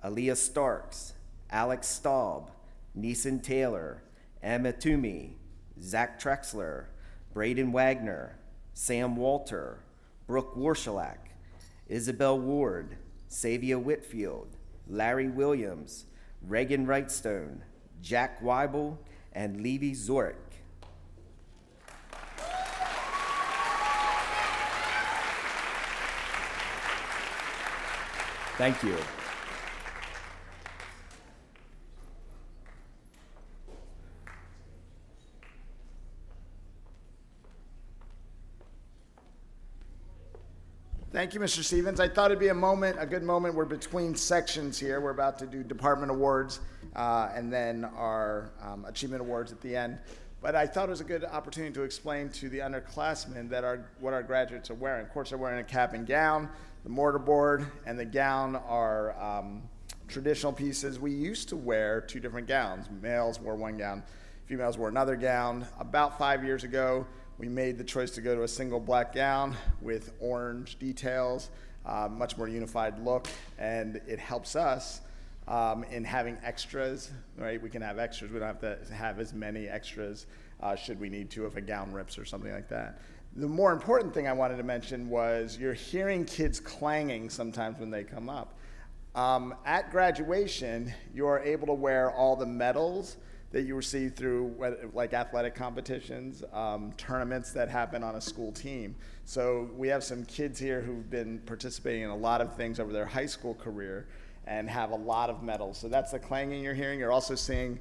Aaliyah Starks, Alex Staub, Neeson Taylor, Emma Toomey, Zach Trexler, Braden Wagner, Sam Walter, Brooke Warshalack, Isabel Ward, Savia Whitfield, Larry Williams, Reagan Wrightstone, Jack Weibel, and Levy Zorick. Thank you. Thank you, Mr. Stevens. I thought it'd be a good moment. We're between sections here. We're about to do department awards and then our achievement awards at the end. But I thought it was a good opportunity to explain to the underclassmen that what our graduates are wearing. Of course, they're wearing a cap and gown. The mortarboard and the gown are traditional pieces. We used to wear two different gowns. Males wore one gown, females wore another gown. About 5 years ago, we made the choice to go to a single black gown with orange details, much more unified look, and it helps us in having extras, right? We can have extras. We don't have to have as many extras should we need to if a gown rips or something like that. The more important thing I wanted to mention was you're hearing kids clanging sometimes when they come up. At graduation, you're able to wear all the medals that you receive through like athletic competitions, tournaments that happen on a school team. So we have some kids here who've been participating in a lot of things over their high school career and have a lot of medals. So that's the clanging you're hearing. You're also seeing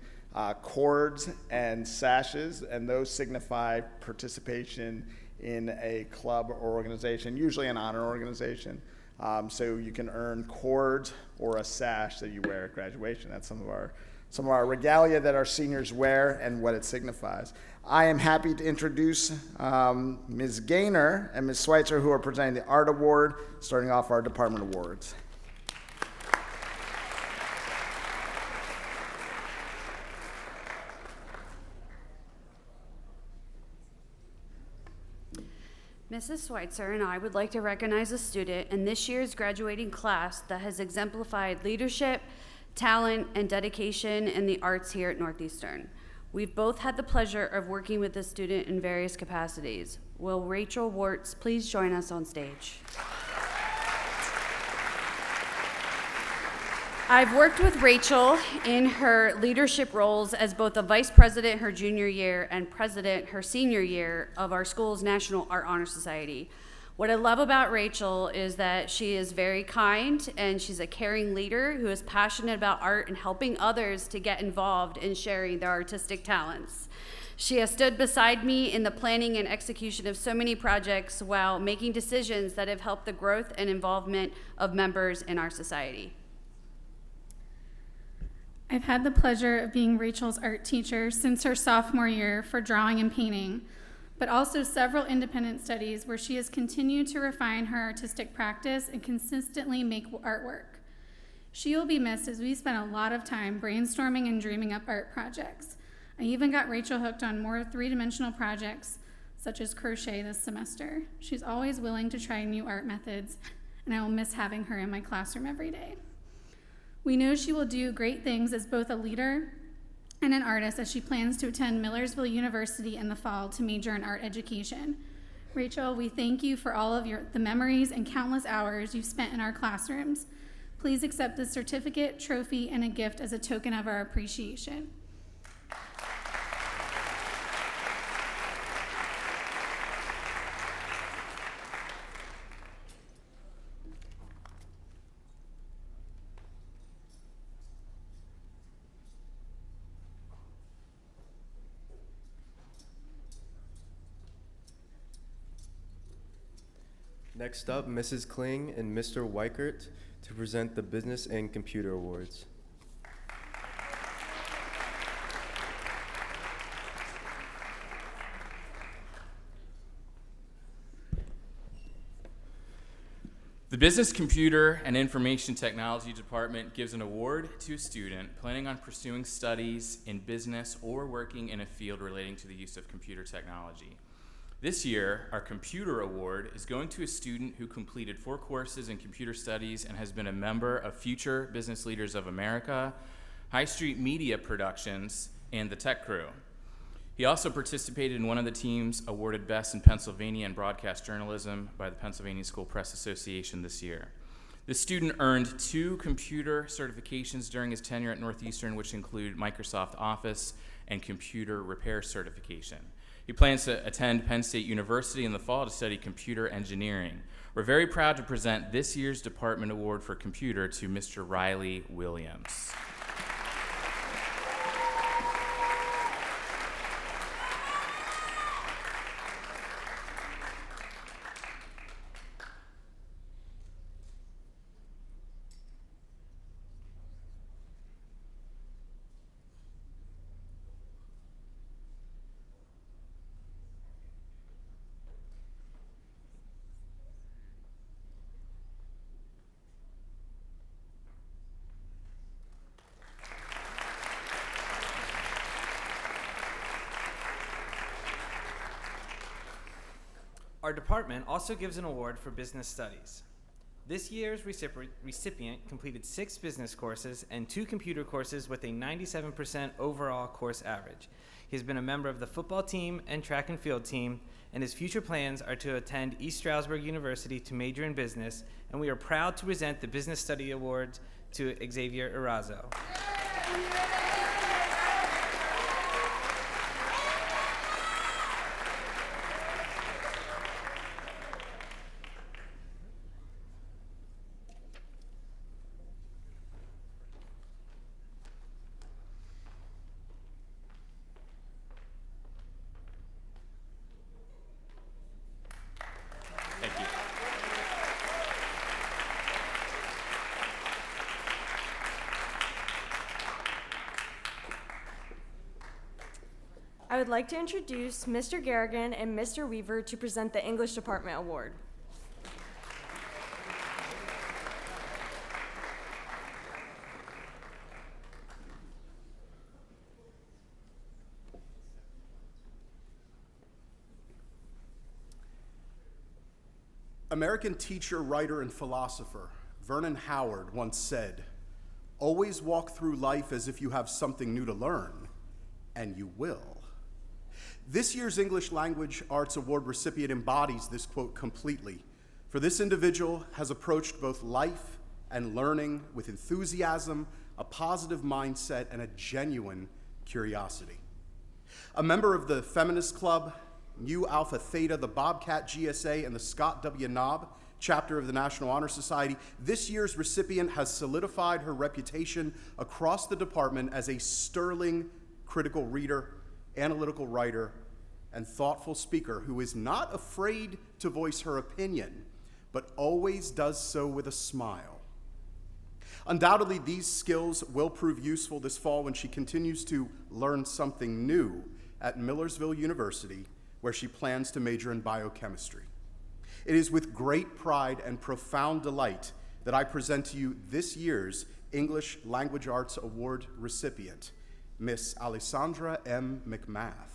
cords and sashes, and those signify participation in a club or organization, usually an honor organization. So you can earn cords or a sash that you wear at graduation. That's some of our regalia that our seniors wear and what it signifies. I am happy to introduce Ms. Gaynor and Ms. Schweitzer, who are presenting the Art Award, starting off our department awards. Mrs. Schweitzer and I would like to recognize a student in this year's graduating class that has exemplified leadership, talent, and dedication in the arts here at Northeastern. We've both had the pleasure of working with this student in various capacities. Will Rachel Wartz please join us on stage? I've worked with Rachel in her leadership roles as both a vice president her junior year and president her senior year of our school's National Art Honor Society. What I love about Rachel is that she is very kind and she's a caring leader who is passionate about art and helping others to get involved in sharing their artistic talents. She has stood beside me in the planning and execution of so many projects while making decisions that have helped the growth and involvement of members in our society. I've had the pleasure of being Rachel's art teacher since her sophomore year for drawing and painting, but also several independent studies where she has continued to refine her artistic practice and consistently make artwork. She will be missed as we spent a lot of time brainstorming and dreaming up art projects. I even got Rachel hooked on more three-dimensional projects such as crochet this semester. She's always willing to try new art methods, and I will miss having her in my classroom every day. We know she will do great things as both a leader and an artist as she plans to attend Millersville University in the fall to major in art education. Rachel, we thank you for all of the memories and countless hours you've spent in our classrooms. Please accept this certificate, trophy, and a gift as a token of our appreciation. Next up, Mrs. Kling and Mr. Weichert to present the Business and Computer Awards. The Business, Computer, and Information Technology Department gives an award to a student planning on pursuing studies in business or working in a field relating to the use of computer technology. This year, our Computer Award is going to a student who completed 4 courses in computer studies and has been a member of Future Business Leaders of America, High Street Media Productions, and the Tech Crew. He also participated in one of the teams awarded Best in Pennsylvania in Broadcast Journalism by the Pennsylvania School Press Association this year. This student earned 2 computer certifications during his tenure at Northeastern, which include Microsoft Office and Computer Repair Certification. He plans to attend Penn State University in the fall to study computer engineering. We're very proud to present this year's Department Award for Computer to Mr. Riley Williams. Our department also gives an award for business studies. This year's recipient completed 6 business courses and 2 computer courses with a 97% overall course average. He has been a member of the football team and track and field team, and his future plans are to attend East Stroudsburg University to major in business, and we are proud to present the Business Study Award to Xavier Erazo. Thank you. I would like to introduce Mr. Garrigan and Mr. Weaver to present the English Department Award. American teacher, writer, and philosopher Vernon Howard once said, "Always walk through life as if you have something new to learn, and you will." This year's English Language Arts Award recipient embodies this quote completely, for this individual has approached both life and learning with enthusiasm, a positive mindset, and a genuine curiosity. A member of the Feminist Club, Mu Alpha Theta, the Bobcat GSA, and the Scott W. Knob chapter of the National Honor Society, this year's recipient has solidified her reputation across the department as a sterling critical reader, analytical writer, and thoughtful speaker who is not afraid to voice her opinion, but always does so with a smile. Undoubtedly, these skills will prove useful this fall when she continues to learn something new at Millersville University, where she plans to major in biochemistry. It is with great pride and profound delight that I present to you this year's English Language Arts Award recipient, Miss Alessandra M. McMath.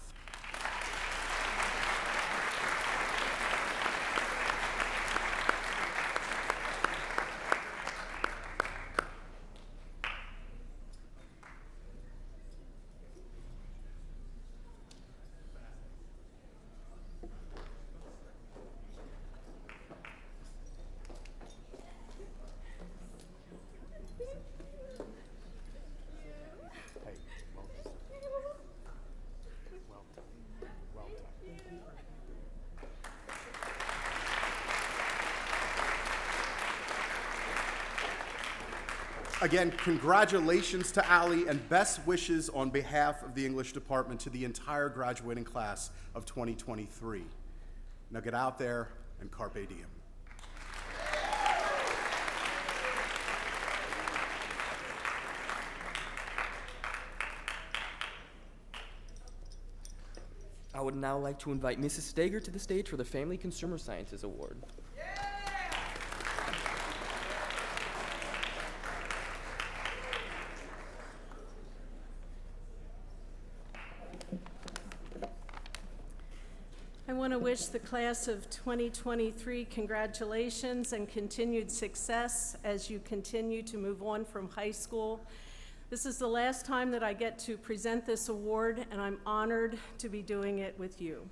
Again, congratulations to Allie and best wishes on behalf of the English department to the entire graduating class of 2023. Now get out there and carpe diem. I would now like to invite Mrs. Stager to the stage for the Family Consumer Sciences Award. I want to wish the class of 2023 congratulations and continued success as you continue to move on from high school. This is the last time that I get to present this award, and I'm honored to be doing it with you.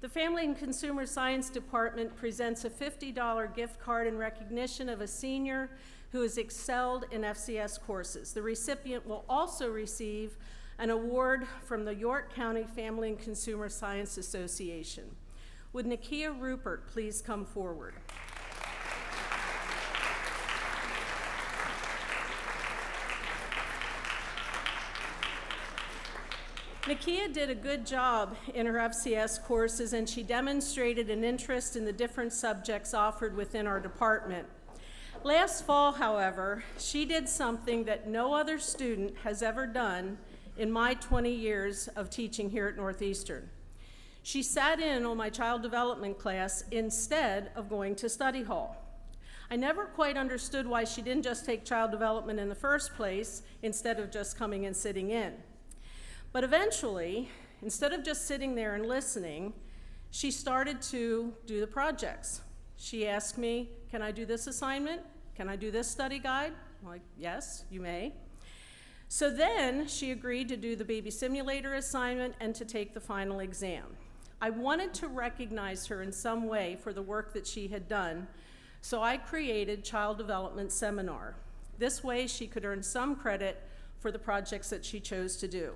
The Family and Consumer Science Department presents a $50 gift card in recognition of a senior who has excelled in FCS courses. The recipient will also receive an award from the York County Family and Consumer Science Association. Would Nakia Rupert please come forward? Nakia did a good job in her FCS courses, and she demonstrated an interest in the different subjects offered within our department. Last fall, however, she did something that no other student has ever done in my 20 years of teaching here at Northeastern. She sat in on my child development class instead of going to study hall. I never quite understood why she didn't just take child development in the first place instead of just coming and sitting in. But eventually, instead of just sitting there and listening, she started to do the projects. She asked me, can I do this assignment? Can I do this study guide? I'm like, yes, you may. So then she agreed to do the baby simulator assignment and to take the final exam. I wanted to recognize her in some way for the work that she had done, so I created Child Development Seminar. This way she could earn some credit for the projects that she chose to do.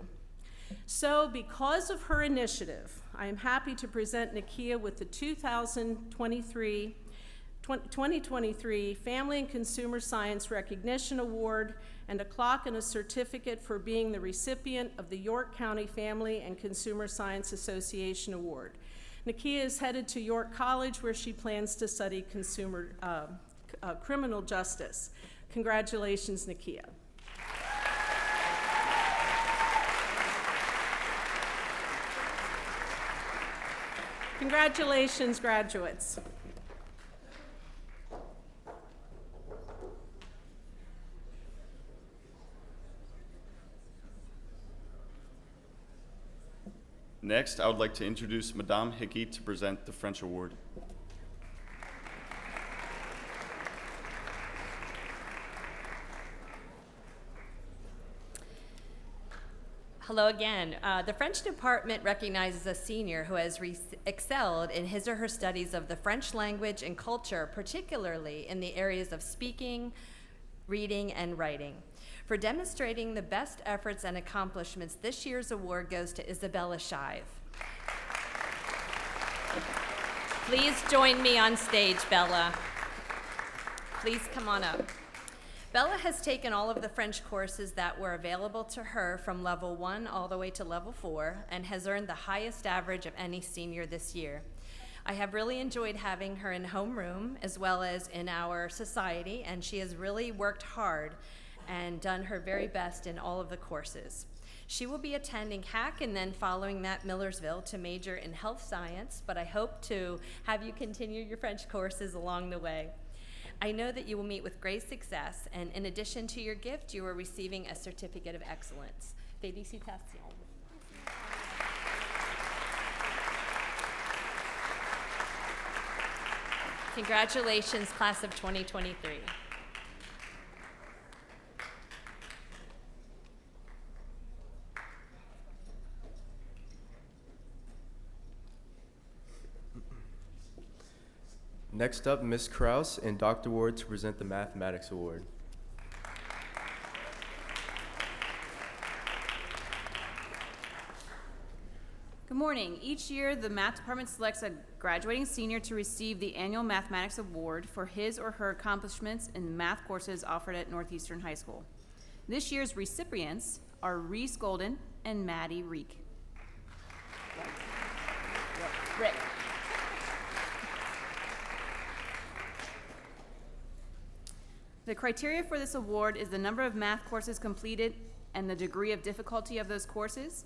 So because of her initiative, I am happy to present Nakia with the 2023 Family and Consumer Science Recognition Award and a clock and a certificate for being the recipient of the York County Family and Consumer Science Association Award. Nakia is headed to York College, where she plans to study criminal justice. Congratulations, Nakia. Congratulations, graduates. Next, I would like to introduce Madame Hickey to present the French Award. Hello again. The French department recognizes a senior who has excelled in his or her studies of the French language and culture, particularly in the areas of speaking, reading, and writing. For demonstrating the best efforts and accomplishments, this year's award goes to Isabella Shive. Please join me on stage, Bella. Please come on up. Bella has taken all of the French courses that were available to her from level 1 all the way to level 4 and has earned the highest average of any senior this year. I have really enjoyed having her in homeroom as well as in our society, and she has really worked hard and done her very best in all of the courses. She will be attending HAC and then following that Millersville to major in health science, but I hope to have you continue your French courses along the way. I know that you will meet with great success, and in addition to your gift, you are receiving a certificate of excellence. Félicitations. Congratulations, class of 2023. Next up, Ms. Krause and Dr. Ward to present the Mathematics Award. Good morning. Each year, the math department selects a graduating senior to receive the annual Mathematics Award for his or her accomplishments in math courses offered at Northeastern High School. This year's recipients are Reese Golden and Maddie Reek. Rick. The criteria for this award is the number of math courses completed and the degree of difficulty of those courses.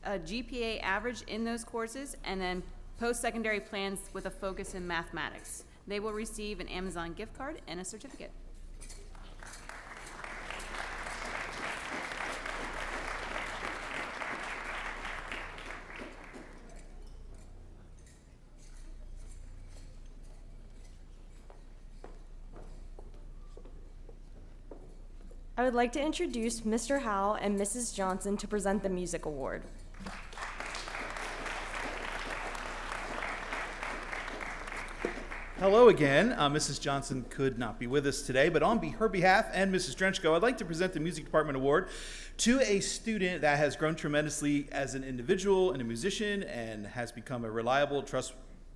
a GPA average in those courses, and then post-secondary plans with a focus in mathematics. They will receive an Amazon gift card and a certificate. I would like to introduce Mr. Howell and Mrs. Johnson to present the Music Award. Hello again. Mrs. Johnson could not be with us today, but on her behalf and Mrs. Drenchko, I'd like to present the Music Department Award to a student that has grown tremendously as an individual and a musician and has become a reliable,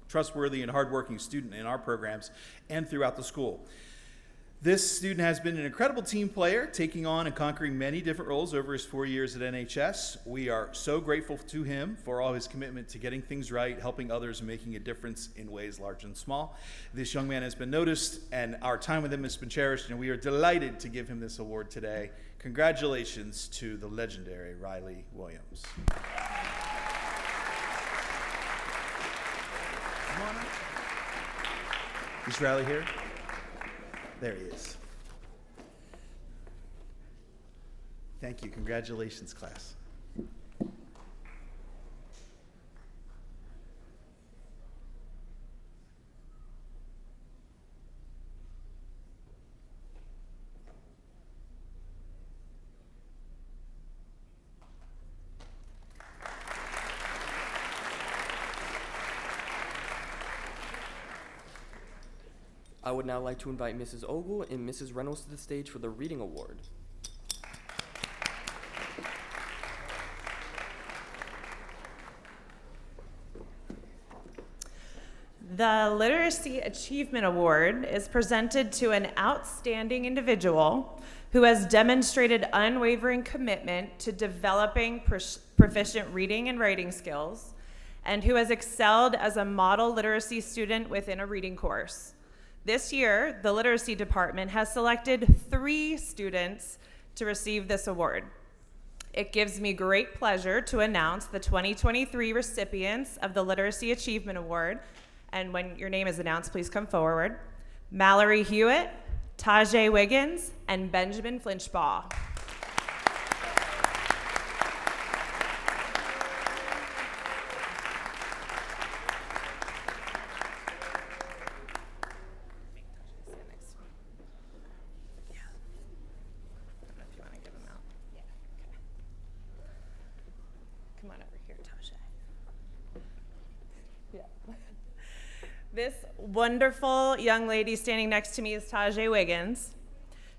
trustworthy, and hardworking student in our programs and throughout the school. This student has been an incredible team player, taking on and conquering many different roles over his 4 years at NHS. We are so grateful to him for all his commitment to getting things right, helping others, and making a difference in ways large and small. This young man has been noticed, and our time with him has been cherished, and we are delighted to give him this award today. Congratulations to the legendary Riley Williams. Come on up. Is Riley here? There he is. Thank you. Congratulations, class. I would now like to invite Mrs. Ogle and Mrs. Reynolds to the stage for the Reading Award. The Literacy Achievement Award is presented to an outstanding individual who has demonstrated unwavering commitment to developing proficient reading and writing skills, and who has excelled as a model literacy student within a reading course. This year, the Literacy Department has selected 3 students to receive this award. It gives me great pleasure to announce the 2023 recipients of the Literacy Achievement Award, and when your name is announced, please come forward. Mallory Hewitt, Tajay Wiggins, and Benjamin Flinchbaugh. This wonderful young lady standing next to me is Tajay Wiggins.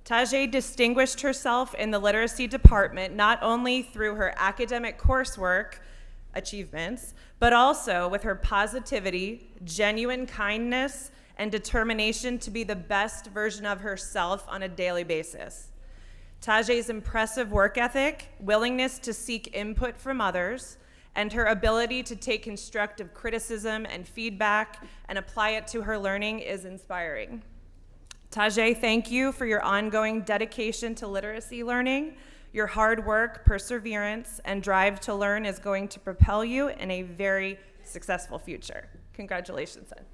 Tajay distinguished herself in the literacy department not only through her academic coursework achievements, but also with her positivity, genuine kindness, and determination to be the best version of herself on a daily basis. Tajay's impressive work ethic, willingness to seek input from others, and her ability to take constructive criticism and feedback and apply it to her learning is inspiring. Tajay, thank you for your ongoing dedication to literacy learning. Your hard work, perseverance, and drive to learn is going to propel you in a very successful future. Congratulations, son.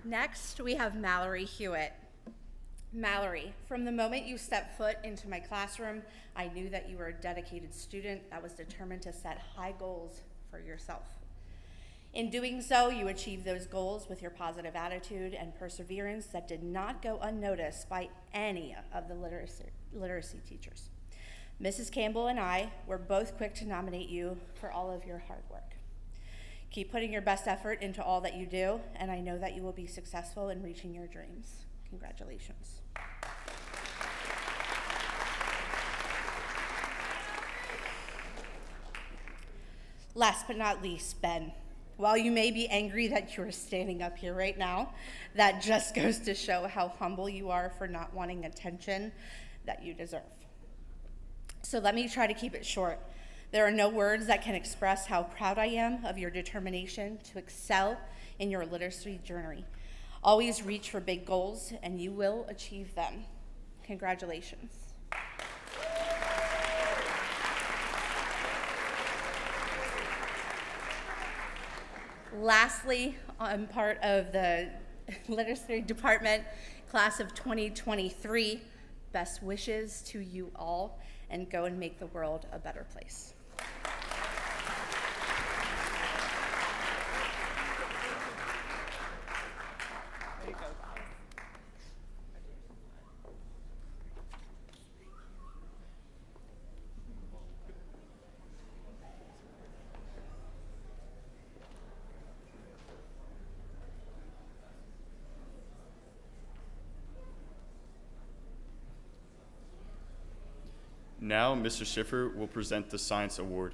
Next, we have Mallory Hewitt. Mallory, from the moment you stepped foot into my classroom, I knew that you were a dedicated student that was determined to set high goals for yourself. In doing so, you achieved those goals with your positive attitude and perseverance that did not go unnoticed by any of the literacy teachers. Mrs. Campbell and I were both quick to nominate you for all of your hard work. Keep putting your best effort into all that you do, and I know that you will be successful in reaching your dreams. Congratulations. Last but not least, Ben. While you may be angry that you're standing up here right now, that just goes to show how humble you are for not wanting attention that you deserve. So let me try to keep it short. There are no words that can express how proud I am of your determination to excel in your literacy journey. Always reach for big goals, and you will achieve them. Congratulations. Lastly, I'm part of the literacy department, class of 2023. Best wishes to you all, and go and make the world a better place. Now, Mr. Schiffer will present the Science Award.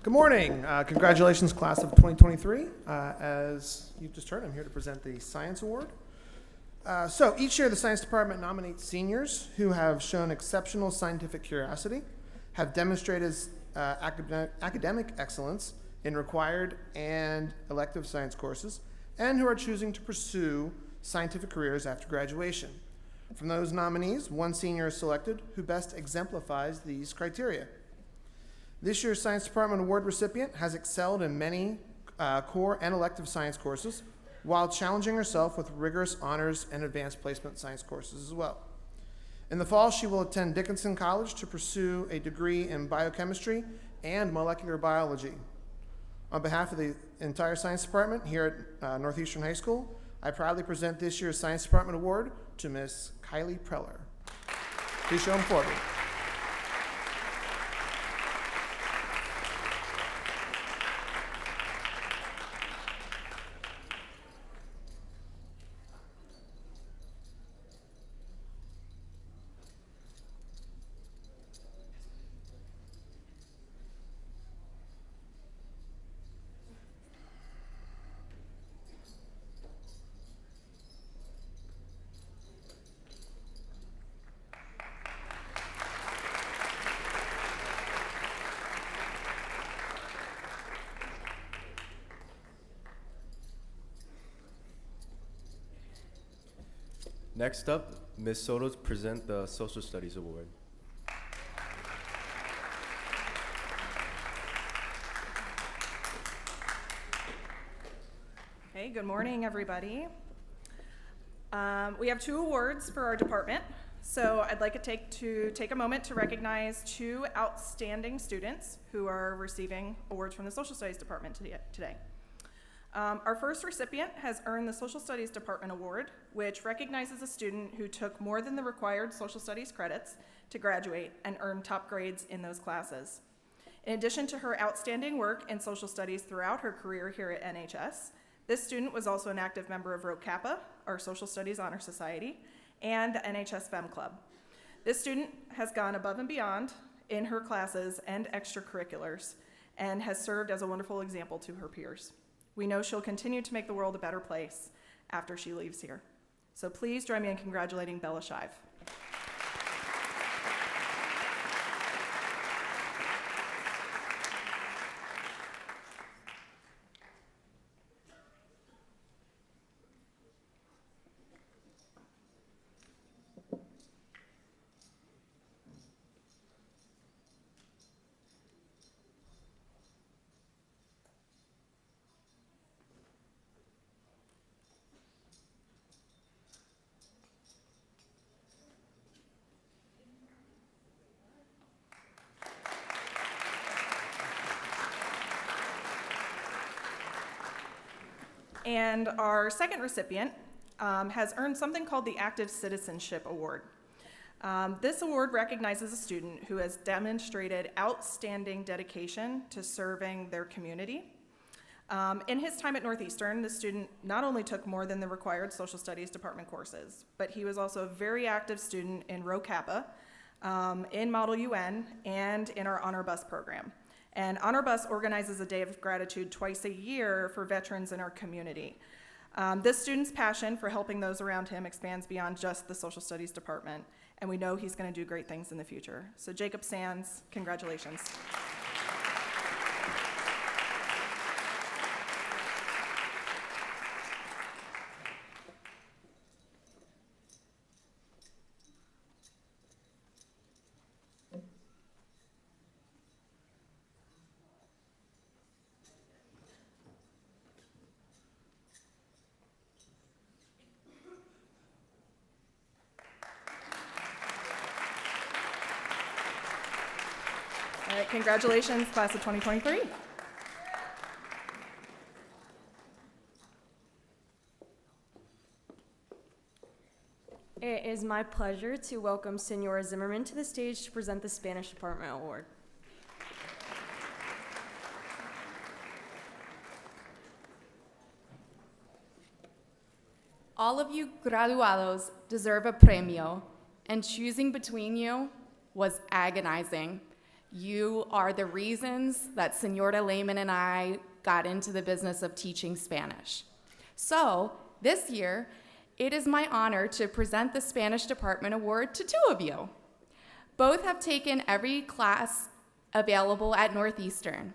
Good morning. Congratulations, class of 2023. As you've just heard, I'm here to present the Science Award. So each year, the Science Department nominates seniors who have shown exceptional scientific curiosity, have demonstrated academic excellence in required and elective science courses, and who are choosing to pursue scientific careers after graduation. From those nominees, one senior is selected who best exemplifies these criteria. This year's Science Department Award recipient has excelled in many core and elective science courses, while challenging herself with rigorous honors and advanced placement science courses as well. In the fall, she will attend Dickinson College to pursue a degree in biochemistry and molecular biology. On behalf of the entire Science Department here at Northeastern High School, I proudly present this year's Science Department Award to Miss Kylie Preller. Please show them forward. Next up, Ms. Soto to present the Social Studies Award. Okay, good morning, everybody. We have 2 awards for our department, so I'd like to take a moment to recognize 2 outstanding students who are receiving awards from the Social Studies Department today. Our first recipient has earned the Social Studies Department Award, which recognizes a student who took more than the required social studies credits to graduate and earn top grades in those classes. In addition to her outstanding work in social studies throughout her career here at NHS, this student was also an active member of Rho Kappa, our Social Studies Honor Society, and the NHS Femme Club. This student has gone above and beyond in her classes and extracurriculars and has served as a wonderful example to her peers. We know she'll continue to make the world a better place after she leaves here. So please join me in congratulating Bella Shive. And our second recipient has earned something called the Active Citizenship Award. This award recognizes a student who has demonstrated outstanding dedication to serving their community. In his time at Northeastern, the student not only took more than the required social studies department courses, but he was also a very active student in Rho Kappa, in Model UN, and in our Honor Bus program. And Honor Bus organizes a Day of Gratitude twice a year for veterans in our community. This student's passion for helping those around him expands beyond just the social studies department, and we know he's going to do great things in the future. So Jacob Sands, congratulations. right, congratulations, class of 2023. It is my pleasure to welcome Senora Zimmerman to the stage to present the Spanish Department Award. All of you graduados deserve a premio, and choosing between you was agonizing. You are the reasons that Senora Lehman and I got into the business of teaching Spanish. So, this year, it is my honor to present the Spanish Department Award to two of you. Both have taken every class available at Northeastern.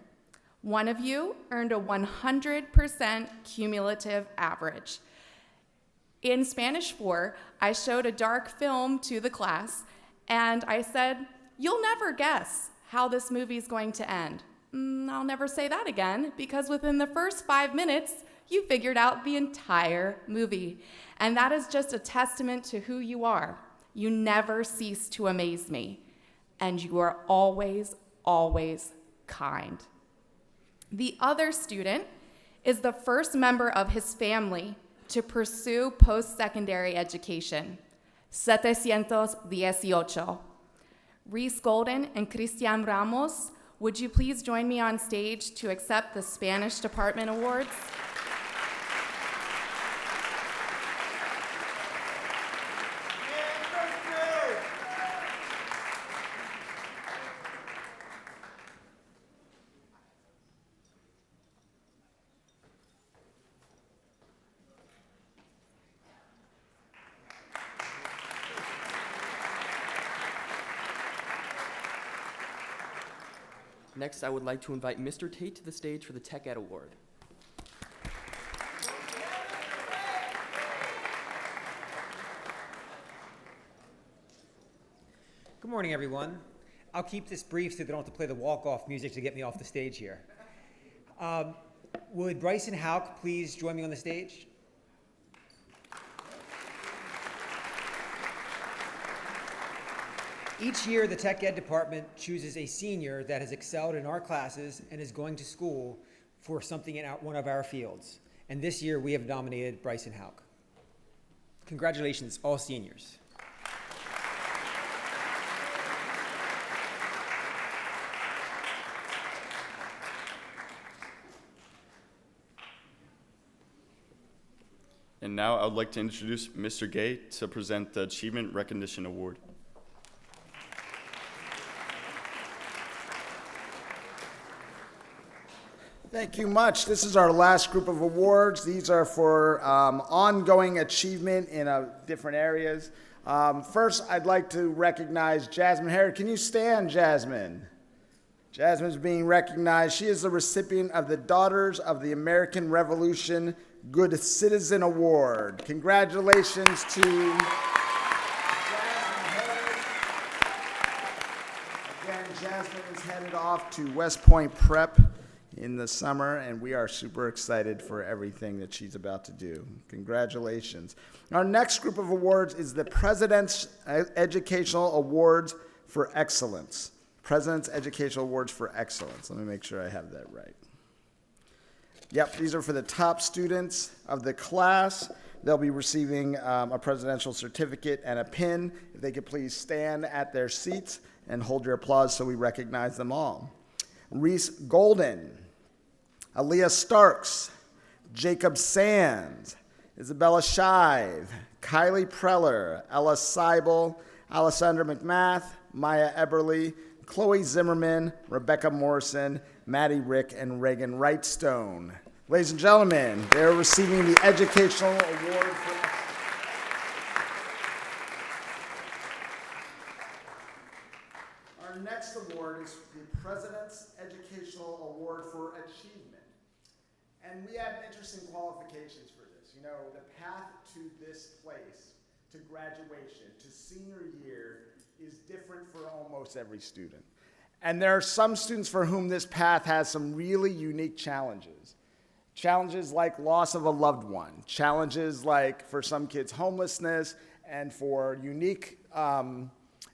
One of you earned a 100% cumulative average. In Spanish 4, I showed a dark film to the class, and I said, "You'll never guess how this movie's going to end." I'll never say that again, because within the first 5 minutes, you figured out the entire movie. And that is just a testament to who you are. You never cease to amaze me, and you are always, always kind. The other student is the first member of his family to pursue post-secondary education, 718. Reese Golden and Cristian Ramos, would you please join me on stage to accept the Spanish Department Awards? Next, I would like to invite Mr. Tate to the stage for the Tech Ed Award. Good morning, everyone. I'll keep this brief so they don't have to play the walk-off music to get me off the stage here. Would Bryson Hauk please join me on the stage? Each year, the Tech Ed department chooses a senior that has excelled in our classes and is going to school for something in one of our fields. And this year, we have nominated Bryson Hauk. Congratulations, all seniors. And now I would like to introduce Mr. Gay to present the Achievement Recognition Award. Thank you much. This is our last group of awards. These are for ongoing achievement in different areas. First, I'd like to recognize Jasmine Harrod. Can you stand, Jasmine? Jasmine's being recognized. She is the recipient of the Daughters of the American Revolution Good Citizen Award. Congratulations to Jasmine Harrod. Again, Jasmine is headed off to West Point Prep in the summer, and we are super excited for everything that she's about to do. Congratulations. Our next group of awards is the President's Educational Awards for Excellence. President's Educational Awards for Excellence. Let me make sure I have that right. Yep, these are for the top students of the class. They'll be receiving a presidential certificate and a pin. If they could please stand at their seats and hold your applause so we recognize them all. Reese Golden, Aaliyah Starks, Jacob Sands, Isabella Shive, Kylie Preller, Ella Seibel, Alessandra McMath, Maya Eberly, Chloe Zimmerman, Rebecca Morrison, Maddie Rick, and Reagan Wrightstone. Ladies and gentlemen, they're receiving the Educational Award for Our next award is the President's Educational Award for Achievement. And we have interesting qualifications for this. You know, the path to this place, to graduation, to senior year, is different for almost every student. And there are some students for whom this path has some really unique challenges. Challenges like loss of a loved one, challenges like, for some kids, homelessness, and for unique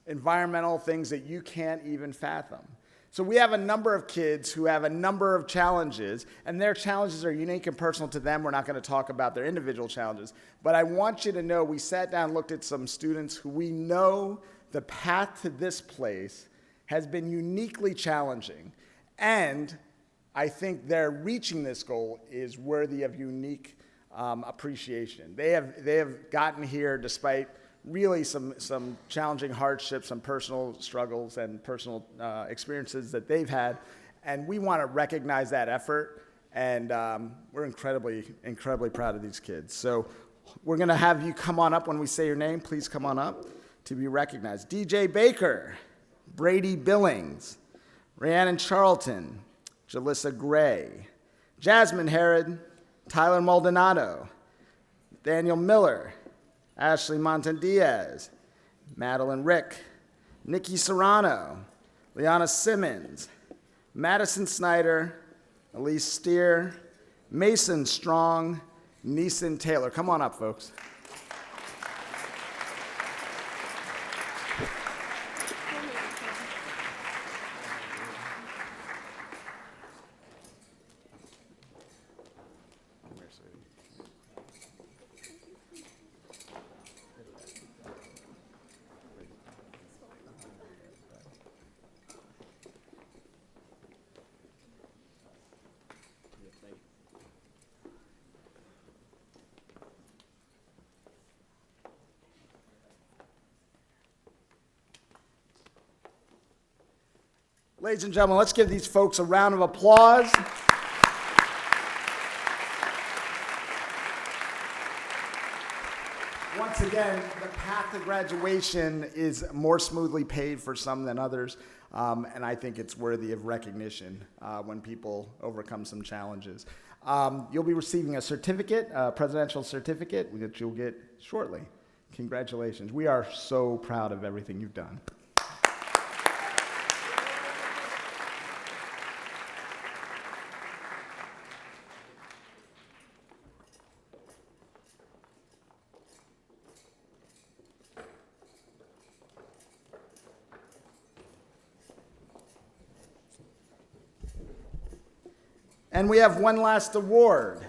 environmental things that you can't even fathom. So we have a number of kids who have a number of challenges, and their challenges are unique and personal to them. We're not going to talk about their individual challenges. But I want you to know we sat down and looked at some students who we know the path to this place has been uniquely challenging. And I think their reaching this goal is worthy of unique appreciation. They have gotten here despite really some challenging hardships, some personal struggles and personal experiences that they've had, and we want to recognize that effort, and we're incredibly proud of these kids. So we're going to have you come on up when we say your name. Please come on up to be recognized. DJ Baker, Brady Billings, Rhiannon Charlton, Jalissa Gray, Jasmine Herod, Tyler Maldonado, Daniel Miller, Ashley Montan-Diaz, Madeline Rick, Nikki Serrano, Liana Simmons, Madison Snyder, Elise Steer, Mason Strong, Neeson Taylor. Come on up, folks. Ladies and gentlemen, let's give these folks a round of applause. Once again, the path to graduation is more smoothly paved for some than others, and I think it's worthy of recognition when people overcome some challenges. You'll be receiving a certificate, a presidential certificate, which you'll get shortly. Congratulations. We are so proud of everything you've done. And we have one last award.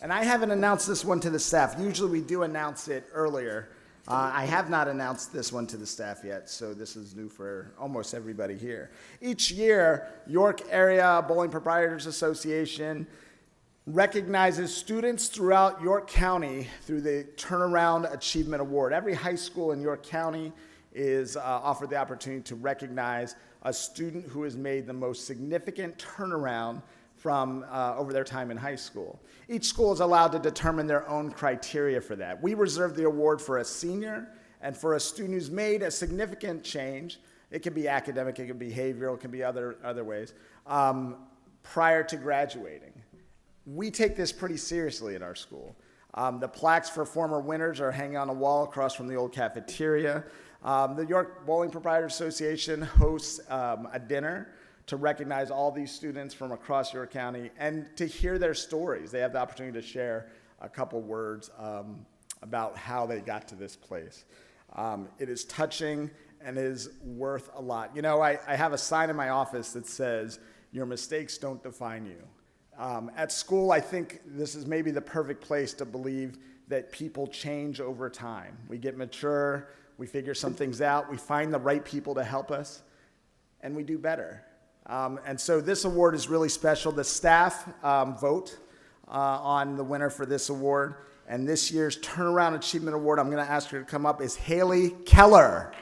And I haven't announced this one to the staff. Usually we do announce it earlier. I have not announced this one to the staff yet, so this is new for almost everybody here. Each year, York Area Bowling Proprietors Association recognizes students throughout York County through the Turnaround Achievement Award. Every high school in York County is offered the opportunity to recognize a student who has made the most significant turnaround from over their time in high school. Each school is allowed to determine their own criteria for that. We reserve the award for a senior and for a student who's made a significant change. It can be academic, it can be behavioral, it can be other ways, prior to graduating. We take this pretty seriously at our school. The plaques for former winners are hanging on a wall across from the old cafeteria. The York Bowling Proprietors Association hosts a dinner to recognize all these students from across York County and to hear their stories. They have the opportunity to share a couple words about how they got to this place. It is touching and is worth a lot. You know, I have a sign in my office that says, "Your mistakes don't define you." At school, I think this is maybe the perfect place to believe that people change over time. We get mature, we figure some things out, we find the right people to help us, and we do better. And so this award is really special. The staff vote on the winner for this award. And this year's Turnaround Achievement Award, I'm going to ask her to come up, is Haley Keller.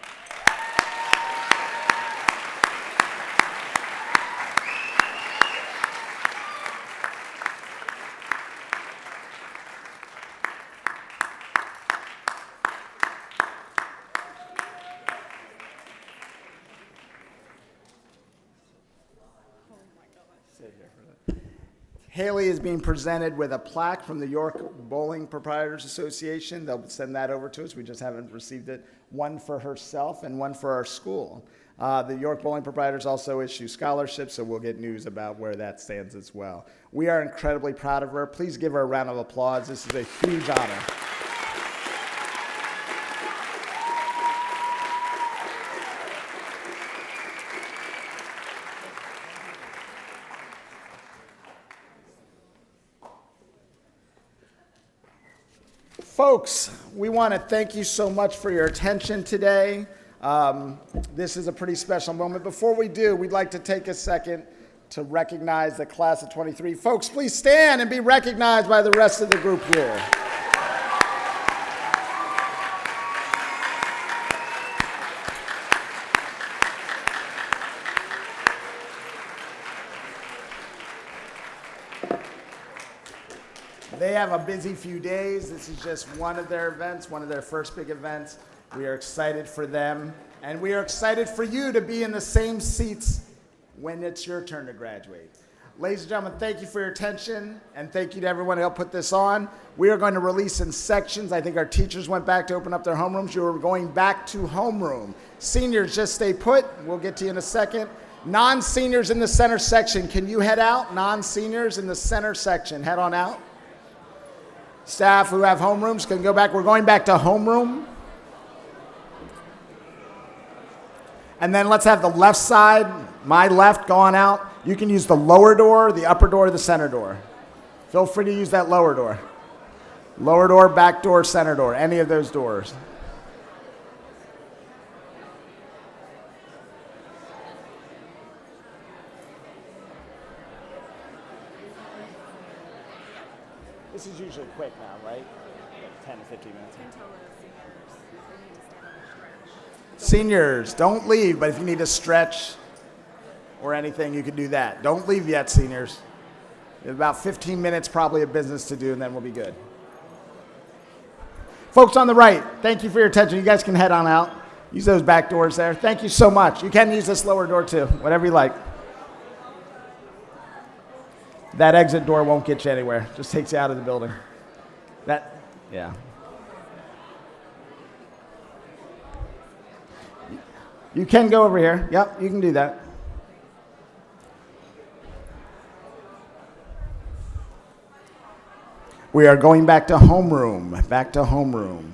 Haley is being presented with a plaque from the York Bowling Proprietors Association. They'll send that over to us. We just haven't received it. One for herself and one for our school. The York Bowling Proprietors also issue scholarships, so we'll get news about where that stands as well. We are incredibly proud of her. Please give her a round of applause. This is a huge honor. Folks, we want to thank you so much for your attention today. This is a pretty special moment. Before we do, we'd like to take a second to recognize the class of 23. Folks, please stand and be recognized by the rest of the group here. They have a busy few days. This is just one of their events, one of their first big events. We are excited for them, and we are excited for you to be in the same seats when it's your turn to graduate. Ladies and gentlemen, thank you for your attention, and thank you to everyone who helped put this on. We are going to release in sections. I think our teachers went back to open up their homerooms. You are going back to homeroom. Seniors, just stay put. We'll get to you in a second. Non-seniors in the center section, can you head out? Non-seniors in the center section, head on out. Staff who have homerooms can go back. We're going back to homeroom. And then let's have the left side, my left, go on out. You can use the lower door, the upper door, the center door. Feel free to use that lower door. Lower door, back door, center door, any of those doors. This is usually quick now, right? Like 10 to 15 minutes. Seniors, don't leave, but if you need to stretch or anything, you can do that. Don't leave yet, seniors. You have about 15 minutes probably of business to do, and then we'll be good. Folks on the right, thank you for your attention. You guys can head on out. Use those back doors there. Thank you so much. You can use this lower door too, whatever you like. That exit door won't get you anywhere. Just takes you out of the building. Yeah. You can go over here. Yep, you can do that. We are going back to homeroom. Back to homeroom.